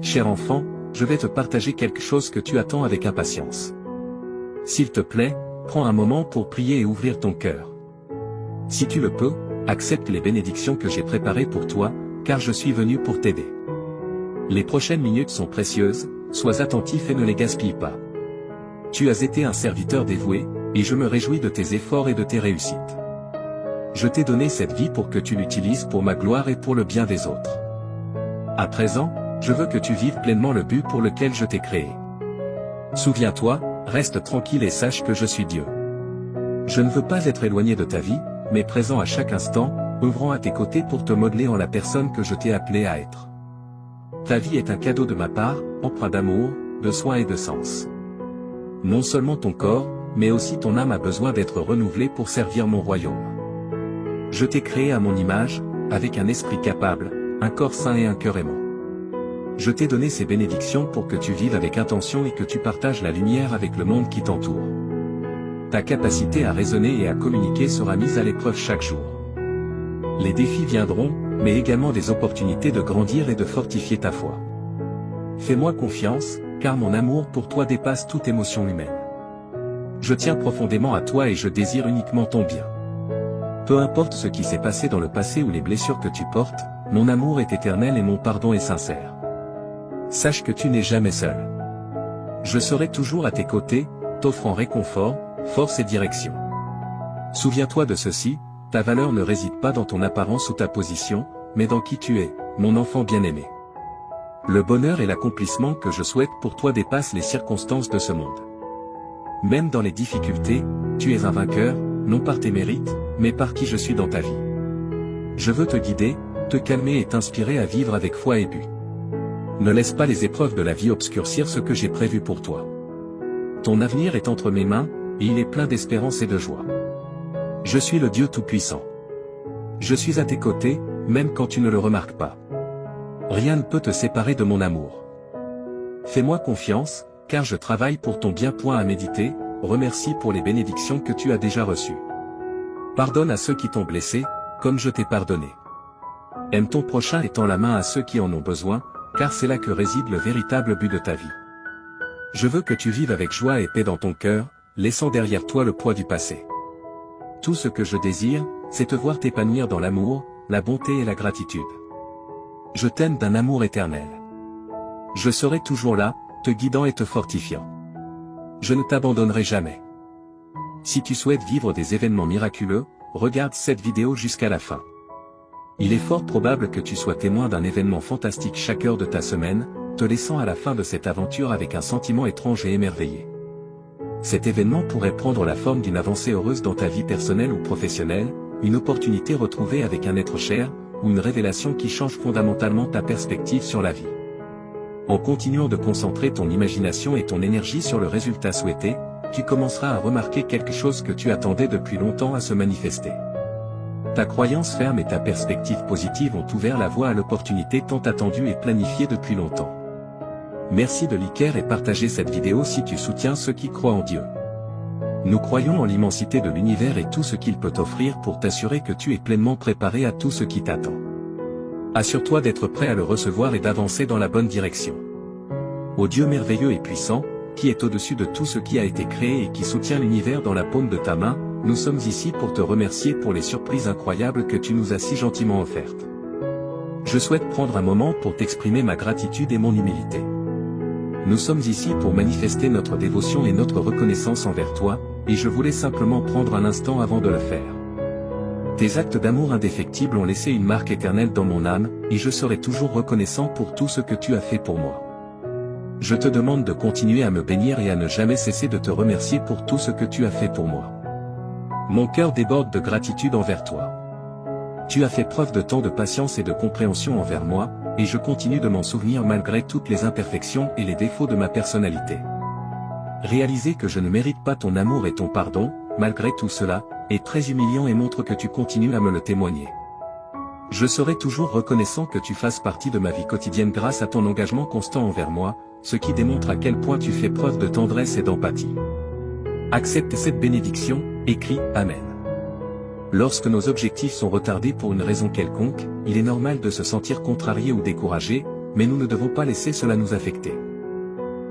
Cher enfant, je vais te partager quelque chose que tu attends avec impatience. S'il te plaît, prends un moment pour prier et ouvrir ton cœur. Si tu le peux, accepte les bénédictions que j'ai préparées pour toi, car je suis venu pour t'aider. Les prochaines minutes sont précieuses, sois attentif et ne les gaspille pas. Tu as été un serviteur dévoué, et je me réjouis de tes efforts et de tes réussites. Je t'ai donné cette vie pour que tu l'utilises pour ma gloire et pour le bien des autres. À présent, je veux que tu vives pleinement le but pour lequel je t'ai créé. Souviens-toi, reste tranquille et sache que je suis Dieu. Je ne veux pas être éloigné de ta vie, mais présent à chaque instant, œuvrant à tes côtés pour te modeler en la personne que je t'ai appelé à être. Ta vie est un cadeau de ma part, empreint d'amour, de soin et de sens. Non seulement ton corps, mais aussi ton âme a besoin d'être renouvelée pour servir mon royaume. Je t'ai créé à mon image, avec un esprit capable, un corps sain et un cœur aimant. Je t'ai donné ces bénédictions pour que tu vives avec intention et que tu partages la lumière avec le monde qui t'entoure. Ta capacité à raisonner et à communiquer sera mise à l'épreuve chaque jour. Les défis viendront, mais également des opportunités de grandir et de fortifier ta foi. Fais-moi confiance, car mon amour pour toi dépasse toute émotion humaine. Je tiens profondément à toi et je désire uniquement ton bien. Peu importe ce qui s'est passé dans le passé ou les blessures que tu portes, mon amour est éternel et mon pardon est sincère. Sache que tu n'es jamais seul. Je serai toujours à tes côtés, t'offrant réconfort, force et direction. Souviens-toi de ceci, ta valeur ne réside pas dans ton apparence ou ta position, mais dans qui tu es, mon enfant bien-aimé. Le bonheur et l'accomplissement que je souhaite pour toi dépassent les circonstances de ce monde. Même dans les difficultés, tu es un vainqueur, non par tes mérites, mais par qui je suis dans ta vie. Je veux te guider, te calmer et t'inspirer à vivre avec foi et but. Ne laisse pas les épreuves de la vie obscurcir ce que j'ai prévu pour toi. Ton avenir est entre mes mains, et il est plein d'espérance et de joie. Je suis le Dieu Tout-Puissant. Je suis à tes côtés, même quand tu ne le remarques pas. Rien ne peut te séparer de mon amour. Fais-moi confiance, car je travaille pour ton bien. À méditer, remercie pour les bénédictions que tu as déjà reçues. Pardonne à ceux qui t'ont blessé, comme je t'ai pardonné. Aime ton prochain et tends la main à ceux qui en ont besoin, car c'est là que réside le véritable but de ta vie. Je veux que tu vives avec joie et paix dans ton cœur, laissant derrière toi le poids du passé. Tout ce que je désire, c'est te voir t'épanouir dans l'amour, la bonté et la gratitude. Je t'aime d'un amour éternel. Je serai toujours là, te guidant et te fortifiant. Je ne t'abandonnerai jamais. Si tu souhaites vivre des événements miraculeux, regarde cette vidéo jusqu'à la fin. Il est fort probable que tu sois témoin d'un événement fantastique chaque heure de ta semaine, te laissant à la fin de cette aventure avec un sentiment étrange et émerveillé. Cet événement pourrait prendre la forme d'une avancée heureuse dans ta vie personnelle ou professionnelle, une opportunité retrouvée avec un être cher, ou une révélation qui change fondamentalement ta perspective sur la vie. En continuant de concentrer ton imagination et ton énergie sur le résultat souhaité, tu commenceras à remarquer quelque chose que tu attendais depuis longtemps à se manifester. Ta croyance ferme et ta perspective positive ont ouvert la voie à l'opportunité tant attendue et planifiée depuis longtemps. Merci de liker et partager cette vidéo si tu soutiens ceux qui croient en Dieu. Nous croyons en l'immensité de l'univers et tout ce qu'il peut t'offrir pour t'assurer que tu es pleinement préparé à tout ce qui t'attend. Assure-toi d'être prêt à le recevoir et d'avancer dans la bonne direction. Ô Dieu merveilleux et puissant, qui est au-dessus de tout ce qui a été créé et qui soutient l'univers dans la paume de ta main, nous sommes ici pour te remercier pour les surprises incroyables que tu nous as si gentiment offertes. Je souhaite prendre un moment pour t'exprimer ma gratitude et mon humilité. Nous sommes ici pour manifester notre dévotion et notre reconnaissance envers toi, et je voulais simplement prendre un instant avant de le faire. Tes actes d'amour indéfectibles ont laissé une marque éternelle dans mon âme, et je serai toujours reconnaissant pour tout ce que tu as fait pour moi. Je te demande de continuer à me bénir et à ne jamais cesser de te remercier pour tout ce que tu as fait pour moi. Mon cœur déborde de gratitude envers toi. Tu as fait preuve de tant de patience et de compréhension envers moi, et je continue de m'en souvenir malgré toutes les imperfections et les défauts de ma personnalité. Réaliser que je ne mérite pas ton amour et ton pardon, malgré tout cela, est très humiliant et montre que tu continues à me le témoigner. Je serai toujours reconnaissant que tu fasses partie de ma vie quotidienne grâce à ton engagement constant envers moi, ce qui démontre à quel point tu fais preuve de tendresse et d'empathie. Accepte cette bénédiction, écris « Amen ». Lorsque nos objectifs sont retardés pour une raison quelconque, il est normal de se sentir contrarié ou découragé, mais nous ne devons pas laisser cela nous affecter.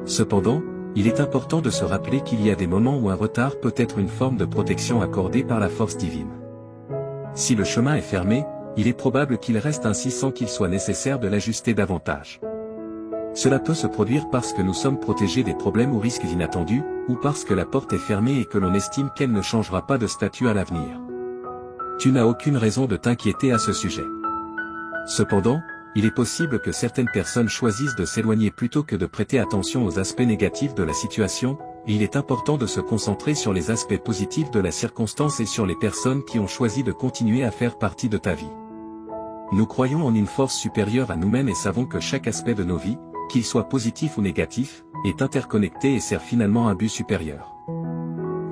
Cependant, il est important de se rappeler qu'il y a des moments où un retard peut être une forme de protection accordée par la force divine. Si le chemin est fermé, il est probable qu'il reste ainsi sans qu'il soit nécessaire de l'ajuster davantage. Cela peut se produire parce que nous sommes protégés des problèmes ou risques inattendus, ou parce que la porte est fermée et que l'on estime qu'elle ne changera pas de statut à l'avenir. Tu n'as aucune raison de t'inquiéter à ce sujet. Cependant, il est possible que certaines personnes choisissent de s'éloigner plutôt que de prêter attention aux aspects négatifs de la situation, et il est important de se concentrer sur les aspects positifs de la circonstance et sur les personnes qui ont choisi de continuer à faire partie de ta vie. Nous croyons en une force supérieure à nous-mêmes et savons que chaque aspect de nos vies, qu'il soit positif ou négatif, est interconnecté et sert finalement un but supérieur.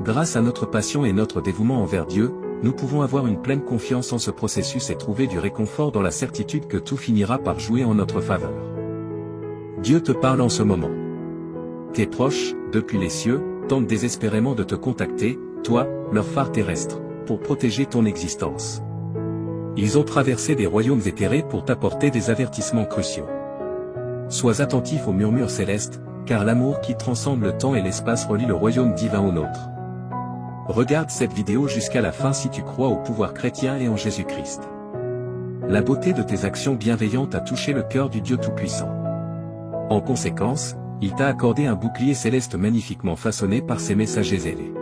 Grâce à notre passion et notre dévouement envers Dieu, nous pouvons avoir une pleine confiance en ce processus et trouver du réconfort dans la certitude que tout finira par jouer en notre faveur. Dieu te parle en ce moment. Tes proches, depuis les cieux, tentent désespérément de te contacter, toi, leur phare terrestre, pour protéger ton existence. Ils ont traversé des royaumes éthérés pour t'apporter des avertissements cruciaux. Sois attentif aux murmures célestes, car l'amour qui transcende le temps et l'espace relie le royaume divin au nôtre. Regarde cette vidéo jusqu'à la fin si tu crois au pouvoir chrétien et en Jésus-Christ. La beauté de tes actions bienveillantes a touché le cœur du Dieu Tout-Puissant. En conséquence, il t'a accordé un bouclier céleste magnifiquement façonné par ses messagers ailés.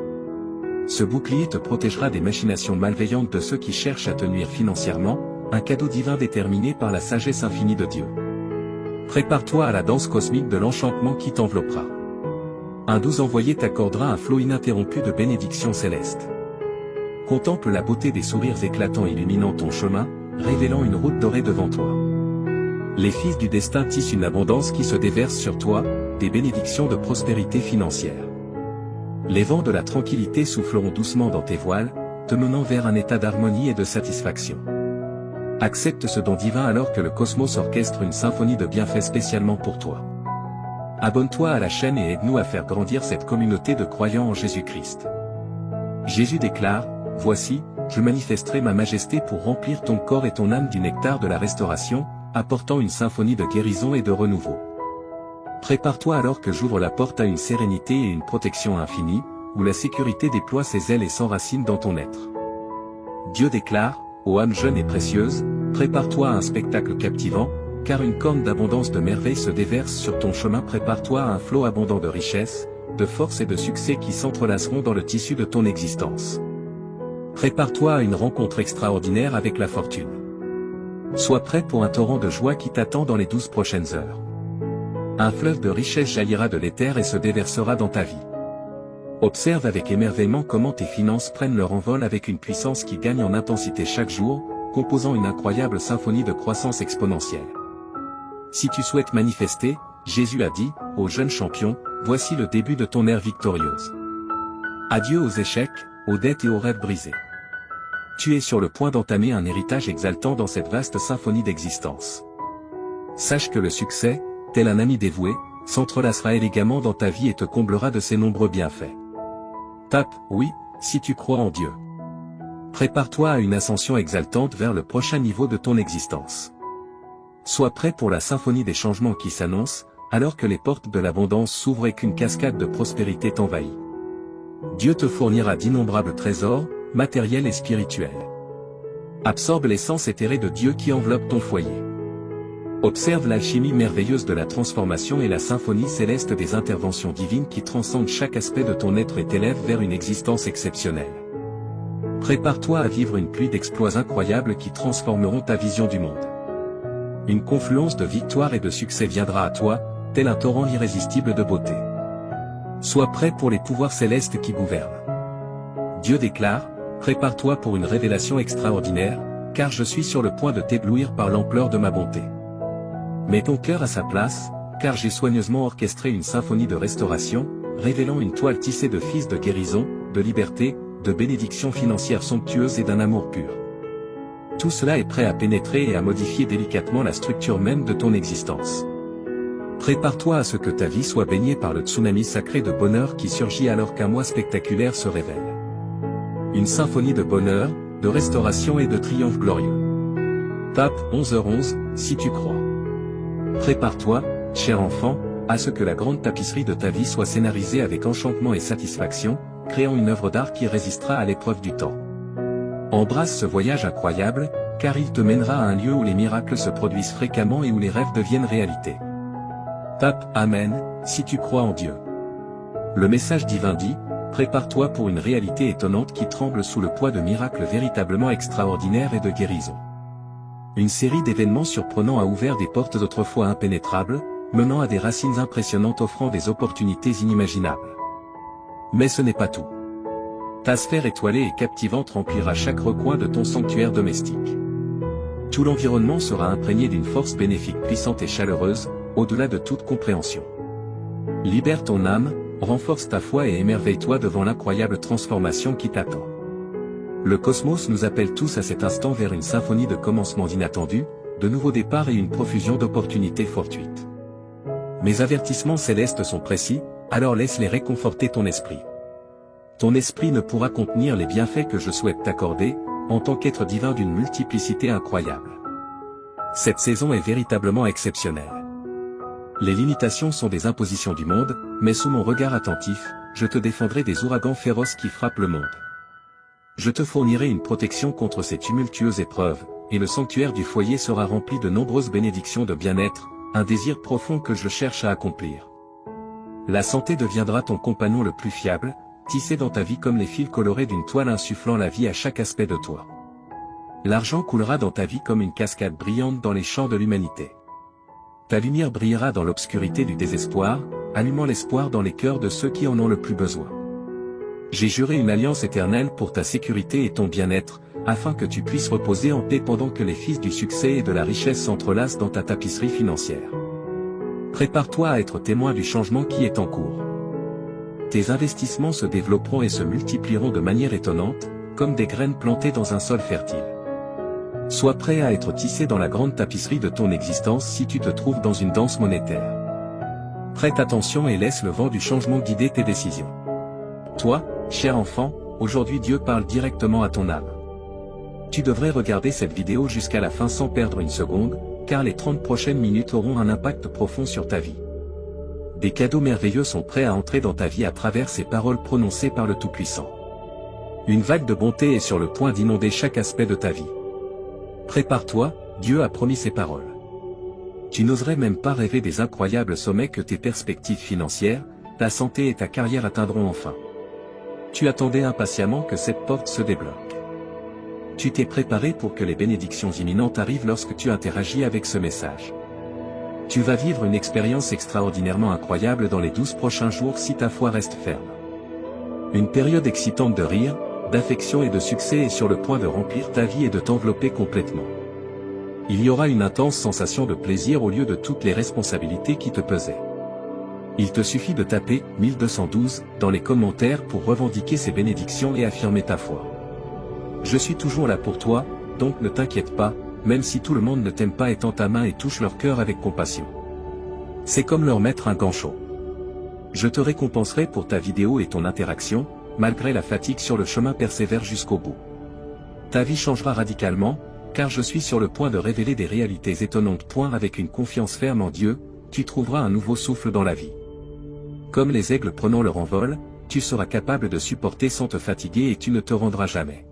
Ce bouclier te protégera des machinations malveillantes de ceux qui cherchent à te nuire financièrement, un cadeau divin déterminé par la sagesse infinie de Dieu. Prépare-toi à la danse cosmique de l'enchantement qui t'enveloppera. Un doux envoyé t'accordera un flot ininterrompu de bénédictions célestes. Contemple la beauté des sourires éclatants illuminant ton chemin, révélant une route dorée devant toi. Les fils du destin tissent une abondance qui se déverse sur toi, des bénédictions de prospérité financière. Les vents de la tranquillité souffleront doucement dans tes voiles, te menant vers un état d'harmonie et de satisfaction. Accepte ce don divin alors que le cosmos orchestre une symphonie de bienfaits spécialement pour toi. Abonne-toi à la chaîne et aide-nous à faire grandir cette communauté de croyants en Jésus-Christ. Jésus déclare, « Voici, je manifesterai ma majesté pour remplir ton corps et ton âme du nectar de la restauration, apportant une symphonie de guérison et de renouveau. » Prépare-toi alors que j'ouvre la porte à une sérénité et une protection infinie, où la sécurité déploie ses ailes et s'enracine dans ton être. Dieu déclare, « Ô âme jeune et précieuse, prépare-toi à un spectacle captivant, car une corne d'abondance de merveilles se déverse sur ton chemin. Prépare-toi à un flot abondant de richesse, de force et de succès qui s'entrelaceront dans le tissu de ton existence. Prépare-toi à une rencontre extraordinaire avec la fortune. Sois prêt pour un torrent de joie qui t'attend dans les 12 prochaines heures. Un fleuve de richesse jaillira de l'éther et se déversera dans ta vie. Observe avec émerveillement comment tes finances prennent leur envol avec une puissance qui gagne en intensité chaque jour, composant une incroyable symphonie de croissance exponentielle. Si tu souhaites manifester, Jésus a dit, ô jeune champion, voici le début de ton ère victorieuse. Adieu aux échecs, aux dettes et aux rêves brisés. Tu es sur le point d'entamer un héritage exaltant dans cette vaste symphonie d'existence. Sache que le succès, tel un ami dévoué, s'entrelacera élégamment dans ta vie et te comblera de ses nombreux bienfaits. Tape « Oui » si tu crois en Dieu. Prépare-toi à une ascension exaltante vers le prochain niveau de ton existence. Sois prêt pour la symphonie des changements qui s'annonce, alors que les portes de l'abondance s'ouvrent et qu'une cascade de prospérité t'envahit. Dieu te fournira d'innombrables trésors, matériels et spirituels. Absorbe l'essence éthérée de Dieu qui enveloppe ton foyer. Observe l'alchimie merveilleuse de la transformation et la symphonie céleste des interventions divines qui transcendent chaque aspect de ton être et t'élèvent vers une existence exceptionnelle. Prépare-toi à vivre une pluie d'exploits incroyables qui transformeront ta vision du monde. Une confluence de victoires et de succès viendra à toi, tel un torrent irrésistible de beauté. Sois prêt pour les pouvoirs célestes qui gouvernent. Dieu déclare, prépare-toi pour une révélation extraordinaire, car je suis sur le point de t'éblouir par l'ampleur de ma bonté. Mets ton cœur à sa place, car j'ai soigneusement orchestré une symphonie de restauration, révélant une toile tissée de fils de guérison, de liberté, de bénédictions financières somptueuses et d'un amour pur. Tout cela est prêt à pénétrer et à modifier délicatement la structure même de ton existence. Prépare-toi à ce que ta vie soit baignée par le tsunami sacré de bonheur qui surgit alors qu'un mois spectaculaire se révèle. Une symphonie de bonheur, de restauration et de triomphe glorieux. Tape 11h11, si tu crois. Prépare-toi, cher enfant, à ce que la grande tapisserie de ta vie soit scénarisée avec enchantement et satisfaction, créant une œuvre d'art qui résistera à l'épreuve du temps. Embrasse ce voyage incroyable, car il te mènera à un lieu où les miracles se produisent fréquemment et où les rêves deviennent réalité. Tape Amen, si tu crois en Dieu. Le message divin dit, prépare-toi pour une réalité étonnante qui tremble sous le poids de miracles véritablement extraordinaires et de guérison. Une série d'événements surprenants a ouvert des portes autrefois impénétrables, menant à des racines impressionnantes offrant des opportunités inimaginables. Mais ce n'est pas tout. Ta sphère étoilée et captivante remplira chaque recoin de ton sanctuaire domestique. Tout l'environnement sera imprégné d'une force bénéfique puissante et chaleureuse, au-delà de toute compréhension. Libère ton âme, renforce ta foi et émerveille-toi devant l'incroyable transformation qui t'attend. Le cosmos nous appelle tous à cet instant vers une symphonie de commencements inattendus, de nouveaux départs et une profusion d'opportunités fortuites. Mes avertissements célestes sont précis, alors laisse-les réconforter ton esprit. Ton esprit ne pourra contenir les bienfaits que je souhaite t'accorder, en tant qu'être divin d'une multiplicité incroyable. Cette saison est véritablement exceptionnelle. Les limitations sont des impositions du monde, mais sous mon regard attentif, je te défendrai des ouragans féroces qui frappent le monde. Je te fournirai une protection contre ces tumultueuses épreuves, et le sanctuaire du foyer sera rempli de nombreuses bénédictions de bien-être, un désir profond que je cherche à accomplir. La santé deviendra ton compagnon le plus fiable, tissé dans ta vie comme les fils colorés d'une toile insufflant la vie à chaque aspect de toi. L'argent coulera dans ta vie comme une cascade brillante dans les champs de l'humanité. Ta lumière brillera dans l'obscurité du désespoir, allumant l'espoir dans les cœurs de ceux qui en ont le plus besoin. J'ai juré une alliance éternelle pour ta sécurité et ton bien-être, afin que tu puisses reposer en paix pendant que les fils du succès et de la richesse s'entrelacent dans ta tapisserie financière. Prépare-toi à être témoin du changement qui est en cours. Tes investissements se développeront et se multiplieront de manière étonnante, comme des graines plantées dans un sol fertile. Sois prêt à être tissé dans la grande tapisserie de ton existence si tu te trouves dans une danse monétaire. Prête attention et laisse le vent du changement guider tes décisions. Toi, cher enfant, aujourd'hui Dieu parle directement à ton âme. Tu devrais regarder cette vidéo jusqu'à la fin sans perdre une seconde, car les 30 prochaines minutes auront un impact profond sur ta vie. Des cadeaux merveilleux sont prêts à entrer dans ta vie à travers ces paroles prononcées par le Tout-Puissant. Une vague de bonté est sur le point d'inonder chaque aspect de ta vie. Prépare-toi, Dieu a promis ses paroles. Tu n'oserais même pas rêver des incroyables sommets que tes perspectives financières, ta santé et ta carrière atteindront enfin. Tu attendais impatiemment que cette porte se débloque. Tu t'es préparé pour que les bénédictions imminentes arrivent lorsque tu interagis avec ce message. Tu vas vivre une expérience extraordinairement incroyable dans les 12 prochains jours si ta foi reste ferme. Une période excitante de rire, d'affection et de succès est sur le point de remplir ta vie et de t'envelopper complètement. Il y aura une intense sensation de plaisir au lieu de toutes les responsabilités qui te pesaient. Il te suffit de taper 1212 dans les commentaires pour revendiquer ces bénédictions et affirmer ta foi. Je suis toujours là pour toi, donc ne t'inquiète pas, même si tout le monde ne t'aime pas et tend ta main et touche leur cœur avec compassion. C'est comme leur mettre un gant chaud. Je te récompenserai pour ta vidéo et ton interaction, malgré la fatigue sur le chemin persévère jusqu'au bout. Ta vie changera radicalement, car je suis sur le point de révéler des réalités étonnantes. Avec une confiance ferme en Dieu, tu trouveras un nouveau souffle dans la vie. Comme les aigles prenant leur envol, tu seras capable de supporter sans te fatiguer et tu ne te rendras jamais.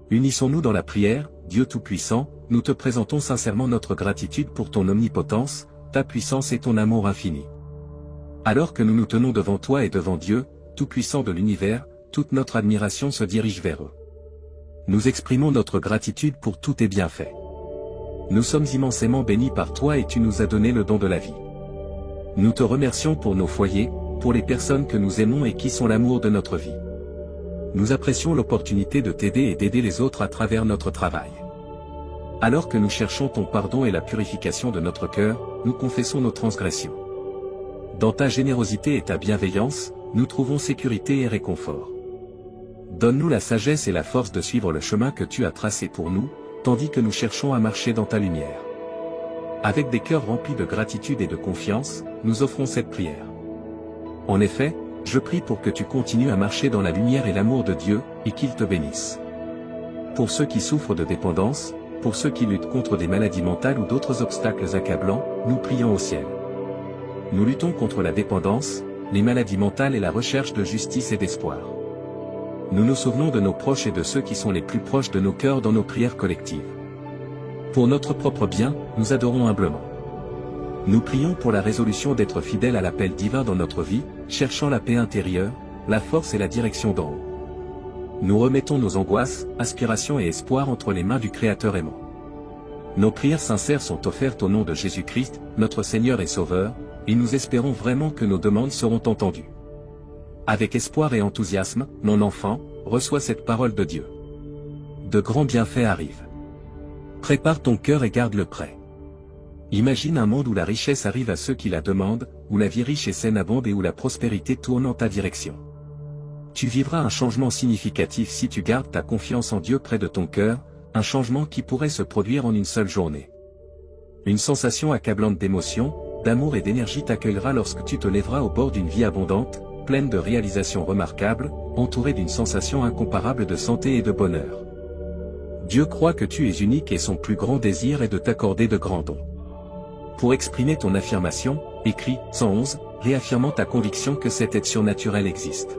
Unissons-nous dans la prière, Dieu Tout-Puissant, nous te présentons sincèrement notre gratitude pour ton omnipotence, ta puissance et ton amour infini. Alors que nous nous tenons devant toi et devant Dieu, Tout-Puissant de l'univers, toute notre admiration se dirige vers eux. Nous exprimons notre gratitude pour tous tes bienfaits. Nous sommes immensément bénis par toi et tu nous as donné le don de la vie. Nous te remercions pour nos foyers, pour les personnes que nous aimons et qui sont l'amour de notre vie. Nous apprécions l'opportunité de t'aider et d'aider les autres à travers notre travail. Alors que nous cherchons ton pardon et la purification de notre cœur, nous confessons nos transgressions. Dans ta générosité et ta bienveillance, nous trouvons sécurité et réconfort. Donne-nous la sagesse et la force de suivre le chemin que tu as tracé pour nous, tandis que nous cherchons à marcher dans ta lumière. Avec des cœurs remplis de gratitude et de confiance, nous offrons cette prière. En effet, je prie pour que tu continues à marcher dans la lumière et l'amour de Dieu, et qu'il te bénisse. Pour ceux qui souffrent de dépendance, pour ceux qui luttent contre des maladies mentales ou d'autres obstacles accablants, nous prions au ciel. Nous luttons contre la dépendance, les maladies mentales et la recherche de justice et d'espoir. Nous nous souvenons de nos proches et de ceux qui sont les plus proches de nos cœurs dans nos prières collectives. Pour notre propre bien, nous adorons humblement. Nous prions pour la résolution d'être fidèles à l'appel divin dans notre vie, cherchant la paix intérieure, la force et la direction d'en haut. Nous remettons nos angoisses, aspirations et espoirs entre les mains du Créateur aimant. Nos prières sincères sont offertes au nom de Jésus-Christ, notre Seigneur et Sauveur, et nous espérons vraiment que nos demandes seront entendues. Avec espoir et enthousiasme, mon enfant, reçois cette parole de Dieu. De grands bienfaits arrivent. Prépare ton cœur et garde-le prêt. Imagine un monde où la richesse arrive à ceux qui la demandent, où la vie riche et saine abonde et où la prospérité tourne en ta direction. Tu vivras un changement significatif si tu gardes ta confiance en Dieu près de ton cœur, un changement qui pourrait se produire en une seule journée. Une sensation accablante d'émotion, d'amour et d'énergie t'accueillera lorsque tu te lèveras au bord d'une vie abondante, pleine de réalisations remarquables, entourée d'une sensation incomparable de santé et de bonheur. Dieu croit que tu es unique et son plus grand désir est de t'accorder de grands dons. Pour exprimer ton affirmation, écris 111, réaffirmant ta conviction que cette aide surnaturelle existe.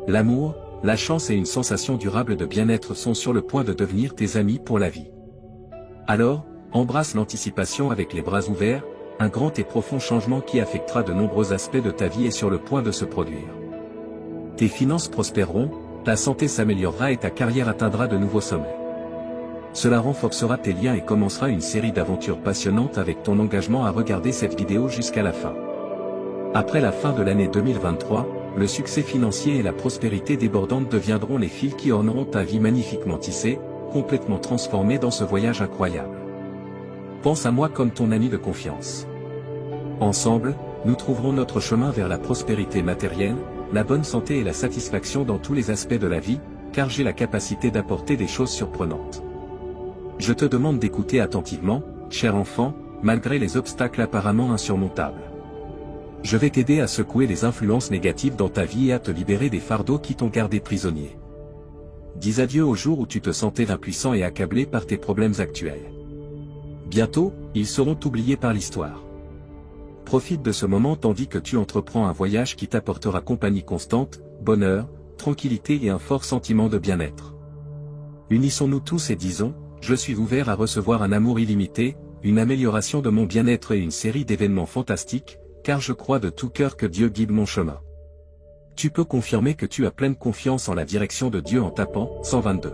L'amour, la chance et une sensation durable de bien-être sont sur le point de devenir tes amis pour la vie. Alors, embrasse l'anticipation avec les bras ouverts, un grand et profond changement qui affectera de nombreux aspects de ta vie est sur le point de se produire. Tes finances prospéreront, ta santé s'améliorera et ta carrière atteindra de nouveaux sommets. Cela renforcera tes liens et commencera une série d'aventures passionnantes avec ton engagement à regarder cette vidéo jusqu'à la fin. Après la fin de l'année 2023, le succès financier et la prospérité débordante deviendront les fils qui orneront ta vie magnifiquement tissée, complètement transformée dans ce voyage incroyable. Pense à moi comme ton ami de confiance. Ensemble, nous trouverons notre chemin vers la prospérité matérielle, la bonne santé et la satisfaction dans tous les aspects de la vie, car j'ai la capacité d'apporter des choses surprenantes. Je te demande d'écouter attentivement, cher enfant, malgré les obstacles apparemment insurmontables. Je vais t'aider à secouer les influences négatives dans ta vie et à te libérer des fardeaux qui t'ont gardé prisonnier. Dis adieu au jour où tu te sentais impuissant et accablé par tes problèmes actuels. Bientôt, ils seront oubliés par l'histoire. Profite de ce moment tandis que tu entreprends un voyage qui t'apportera compagnie constante, bonheur, tranquillité et un fort sentiment de bien-être. Unissons-nous tous et disons, je suis ouvert à recevoir un amour illimité, une amélioration de mon bien-être et une série d'événements fantastiques, car je crois de tout cœur que Dieu guide mon chemin. Tu peux confirmer que tu as pleine confiance en la direction de Dieu en tapant 122.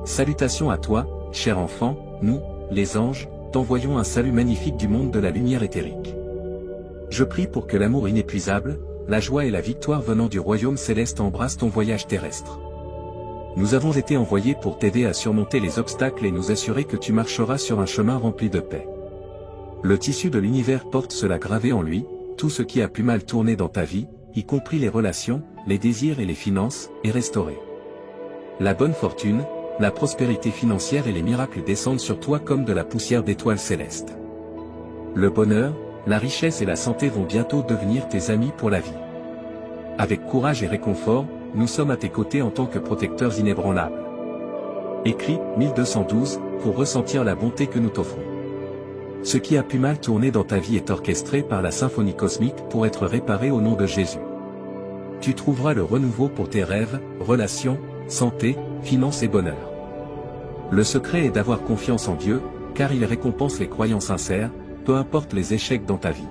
Salutations à toi, cher enfant, nous, les anges, t'envoyons un salut magnifique du monde de la lumière éthérique. Je prie pour que l'amour inépuisable, la joie et la victoire venant du royaume céleste embrassent ton voyage terrestre. Nous avons été envoyés pour t'aider à surmonter les obstacles et nous assurer que tu marcheras sur un chemin rempli de paix. Le tissu de l'univers porte cela gravé en lui, tout ce qui a pu mal tourner dans ta vie, y compris les relations, les désirs et les finances, est restauré. La bonne fortune, la prospérité financière et les miracles descendent sur toi comme de la poussière d'étoiles célestes. Le bonheur, la richesse et la santé vont bientôt devenir tes amis pour la vie. Avec courage et réconfort, nous sommes à tes côtés en tant que protecteurs inébranlables. Écris 1212 pour ressentir la bonté que nous t'offrons. Ce qui a pu mal tourner dans ta vie est orchestré par la symphonie cosmique pour être réparé au nom de Jésus. Tu trouveras le renouveau pour tes rêves, relations, santé, finances et bonheur. Le secret est d'avoir confiance en Dieu, car il récompense les croyants sincères, peu importe les échecs dans ta vie.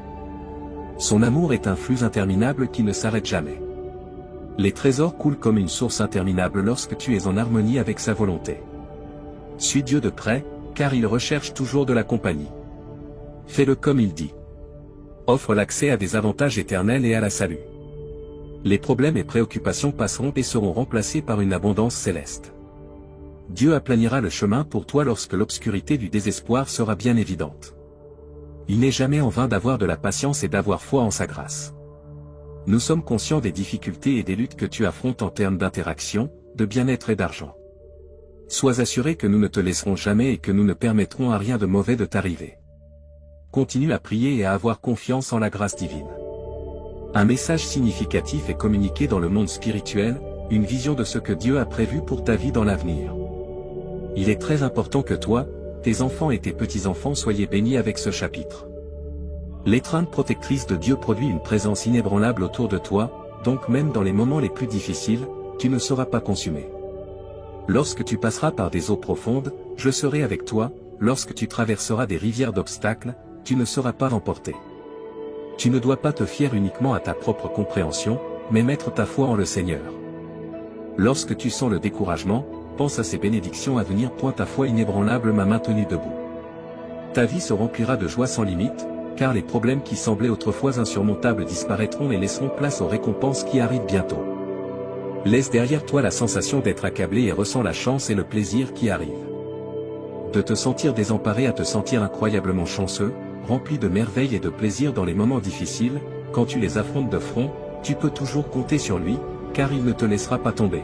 Son amour est un flux interminable qui ne s'arrête jamais. Les trésors coulent comme une source interminable lorsque tu es en harmonie avec sa volonté. Suis Dieu de près, car il recherche toujours de la compagnie. Fais-le comme il dit. Offre l'accès à des avantages éternels et à la salut. Les problèmes et préoccupations passeront et seront remplacés par une abondance céleste. Dieu aplanira le chemin pour toi lorsque l'obscurité du désespoir sera bien évidente. Il n'est jamais en vain d'avoir de la patience et d'avoir foi en sa grâce. Nous sommes conscients des difficultés et des luttes que tu affrontes en termes d'interaction, de bien-être et d'argent. Sois assuré que nous ne te laisserons jamais et que nous ne permettrons à rien de mauvais de t'arriver. Continue à prier et à avoir confiance en la grâce divine. Un message significatif est communiqué dans le monde spirituel, une vision de ce que Dieu a prévu pour ta vie dans l'avenir. Il est très important que toi, tes enfants et tes petits-enfants soyez bénis avec ce chapitre. L'étreinte protectrice de Dieu produit une présence inébranlable autour de toi, donc même dans les moments les plus difficiles, tu ne seras pas consumé. Lorsque tu passeras par des eaux profondes, je serai avec toi, lorsque tu traverseras des rivières d'obstacles, tu ne seras pas emporté. Tu ne dois pas te fier uniquement à ta propre compréhension, mais mettre ta foi en le Seigneur. Lorsque tu sens le découragement, pense à ces bénédictions à venir. Ta foi inébranlable m'a maintenu debout. Ta vie se remplira de joie sans limite, car les problèmes qui semblaient autrefois insurmontables disparaîtront et laisseront place aux récompenses qui arrivent bientôt. Laisse derrière toi la sensation d'être accablé et ressens la chance et le plaisir qui arrivent. De te sentir désemparé à te sentir incroyablement chanceux, rempli de merveilles et de plaisir dans les moments difficiles, quand tu les affrontes de front, tu peux toujours compter sur lui, car il ne te laissera pas tomber.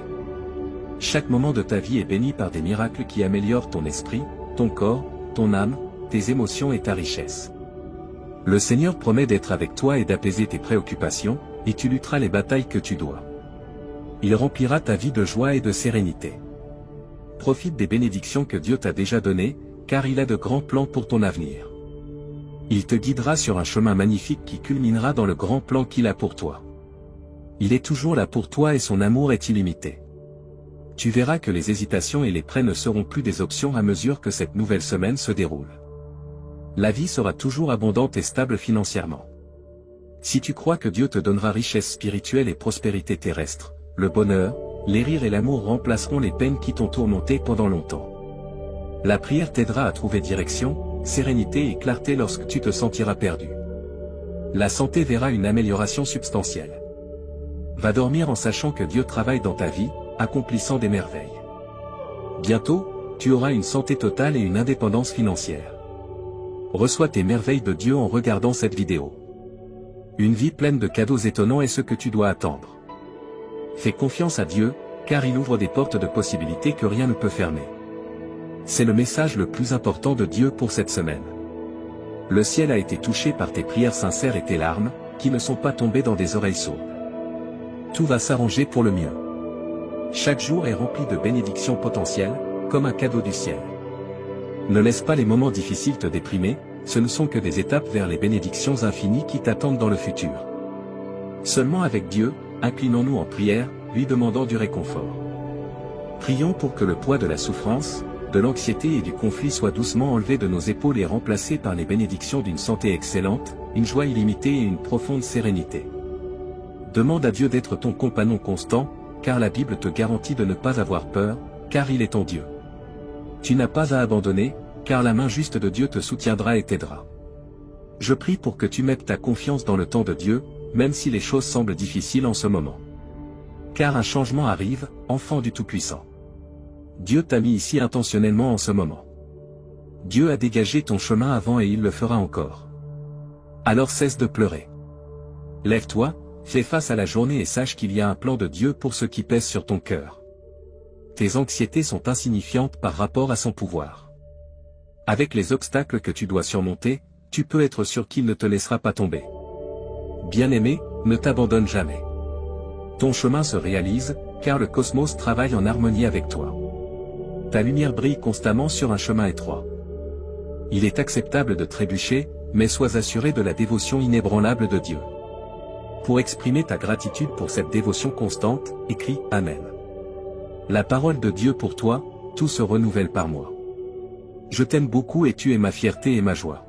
Chaque moment de ta vie est béni par des miracles qui améliorent ton esprit, ton corps, ton âme, tes émotions et ta richesse. Le Seigneur promet d'être avec toi et d'apaiser tes préoccupations, et tu lutteras les batailles que tu dois. Il remplira ta vie de joie et de sérénité. Profite des bénédictions que Dieu t'a déjà données, car il a de grands plans pour ton avenir. Il te guidera sur un chemin magnifique qui culminera dans le grand plan qu'il a pour toi. Il est toujours là pour toi et son amour est illimité. Tu verras que les hésitations et les prêts ne seront plus des options à mesure que cette nouvelle semaine se déroule. La vie sera toujours abondante et stable financièrement. Si tu crois que Dieu te donnera richesse spirituelle et prospérité terrestre, le bonheur, les rires et l'amour remplaceront les peines qui t'ont tourmenté pendant longtemps. La prière t'aidera à trouver direction, sérénité et clarté lorsque tu te sentiras perdu. La santé verra une amélioration substantielle. Va dormir en sachant que Dieu travaille dans ta vie, accomplissant des merveilles. Bientôt, tu auras une santé totale et une indépendance financière. Reçois tes merveilles de Dieu en regardant cette vidéo. Une vie pleine de cadeaux étonnants est ce que tu dois attendre. Fais confiance à Dieu, car il ouvre des portes de possibilités que rien ne peut fermer. C'est le message le plus important de Dieu pour cette semaine. Le ciel a été touché par tes prières sincères et tes larmes, qui ne sont pas tombées dans des oreilles sourdes. Tout va s'arranger pour le mieux. Chaque jour est rempli de bénédictions potentielles, comme un cadeau du ciel. Ne laisse pas les moments difficiles te déprimer, ce ne sont que des étapes vers les bénédictions infinies qui t'attendent dans le futur. Seulement avec Dieu, inclinons-nous en prière, lui demandant du réconfort. Prions pour que le poids de la souffrance, de l'anxiété et du conflit soit doucement enlevé de nos épaules et remplacé par les bénédictions d'une santé excellente, une joie illimitée et une profonde sérénité. Demande à Dieu d'être ton compagnon constant, car la Bible te garantit de ne pas avoir peur, car il est ton Dieu. Tu n'as pas à abandonner, car la main juste de Dieu te soutiendra et t'aidera. Je prie pour que tu mettes ta confiance dans le temps de Dieu, même si les choses semblent difficiles en ce moment. Car un changement arrive, enfant du Tout-Puissant. Dieu t'a mis ici intentionnellement en ce moment. Dieu a dégagé ton chemin avant et il le fera encore. Alors cesse de pleurer. Lève-toi, fais face à la journée et sache qu'il y a un plan de Dieu pour ce qui pèse sur ton cœur. Tes anxiétés sont insignifiantes par rapport à son pouvoir. Avec les obstacles que tu dois surmonter, tu peux être sûr qu'il ne te laissera pas tomber. Bien-aimé, ne t'abandonne jamais. Ton chemin se réalise, car le cosmos travaille en harmonie avec toi. Ta lumière brille constamment sur un chemin étroit. Il est acceptable de trébucher, mais sois assuré de la dévotion inébranlable de Dieu. Pour exprimer ta gratitude pour cette dévotion constante, écris « Amen ». La parole de Dieu pour toi, tout se renouvelle par moi. Je t'aime beaucoup et tu es ma fierté et ma joie.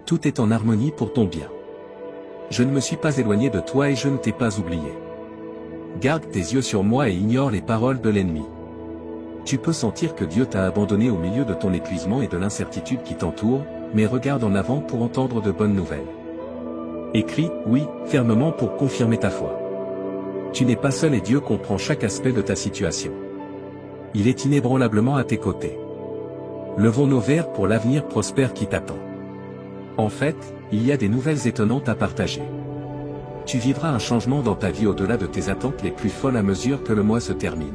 Tout est en harmonie pour ton bien. Je ne me suis pas éloigné de toi et je ne t'ai pas oublié. Garde tes yeux sur moi et ignore les paroles de l'ennemi. Tu peux sentir que Dieu t'a abandonné au milieu de ton épuisement et de l'incertitude qui t'entoure, mais regarde en avant pour entendre de bonnes nouvelles. Écris « Oui » fermement pour confirmer ta foi. Tu n'es pas seul et Dieu comprend chaque aspect de ta situation. Il est inébranlablement à tes côtés. Levons nos verres pour l'avenir prospère qui t'attend. En fait, il y a des nouvelles étonnantes à partager. Tu vivras un changement dans ta vie au-delà de tes attentes les plus folles à mesure que le mois se termine.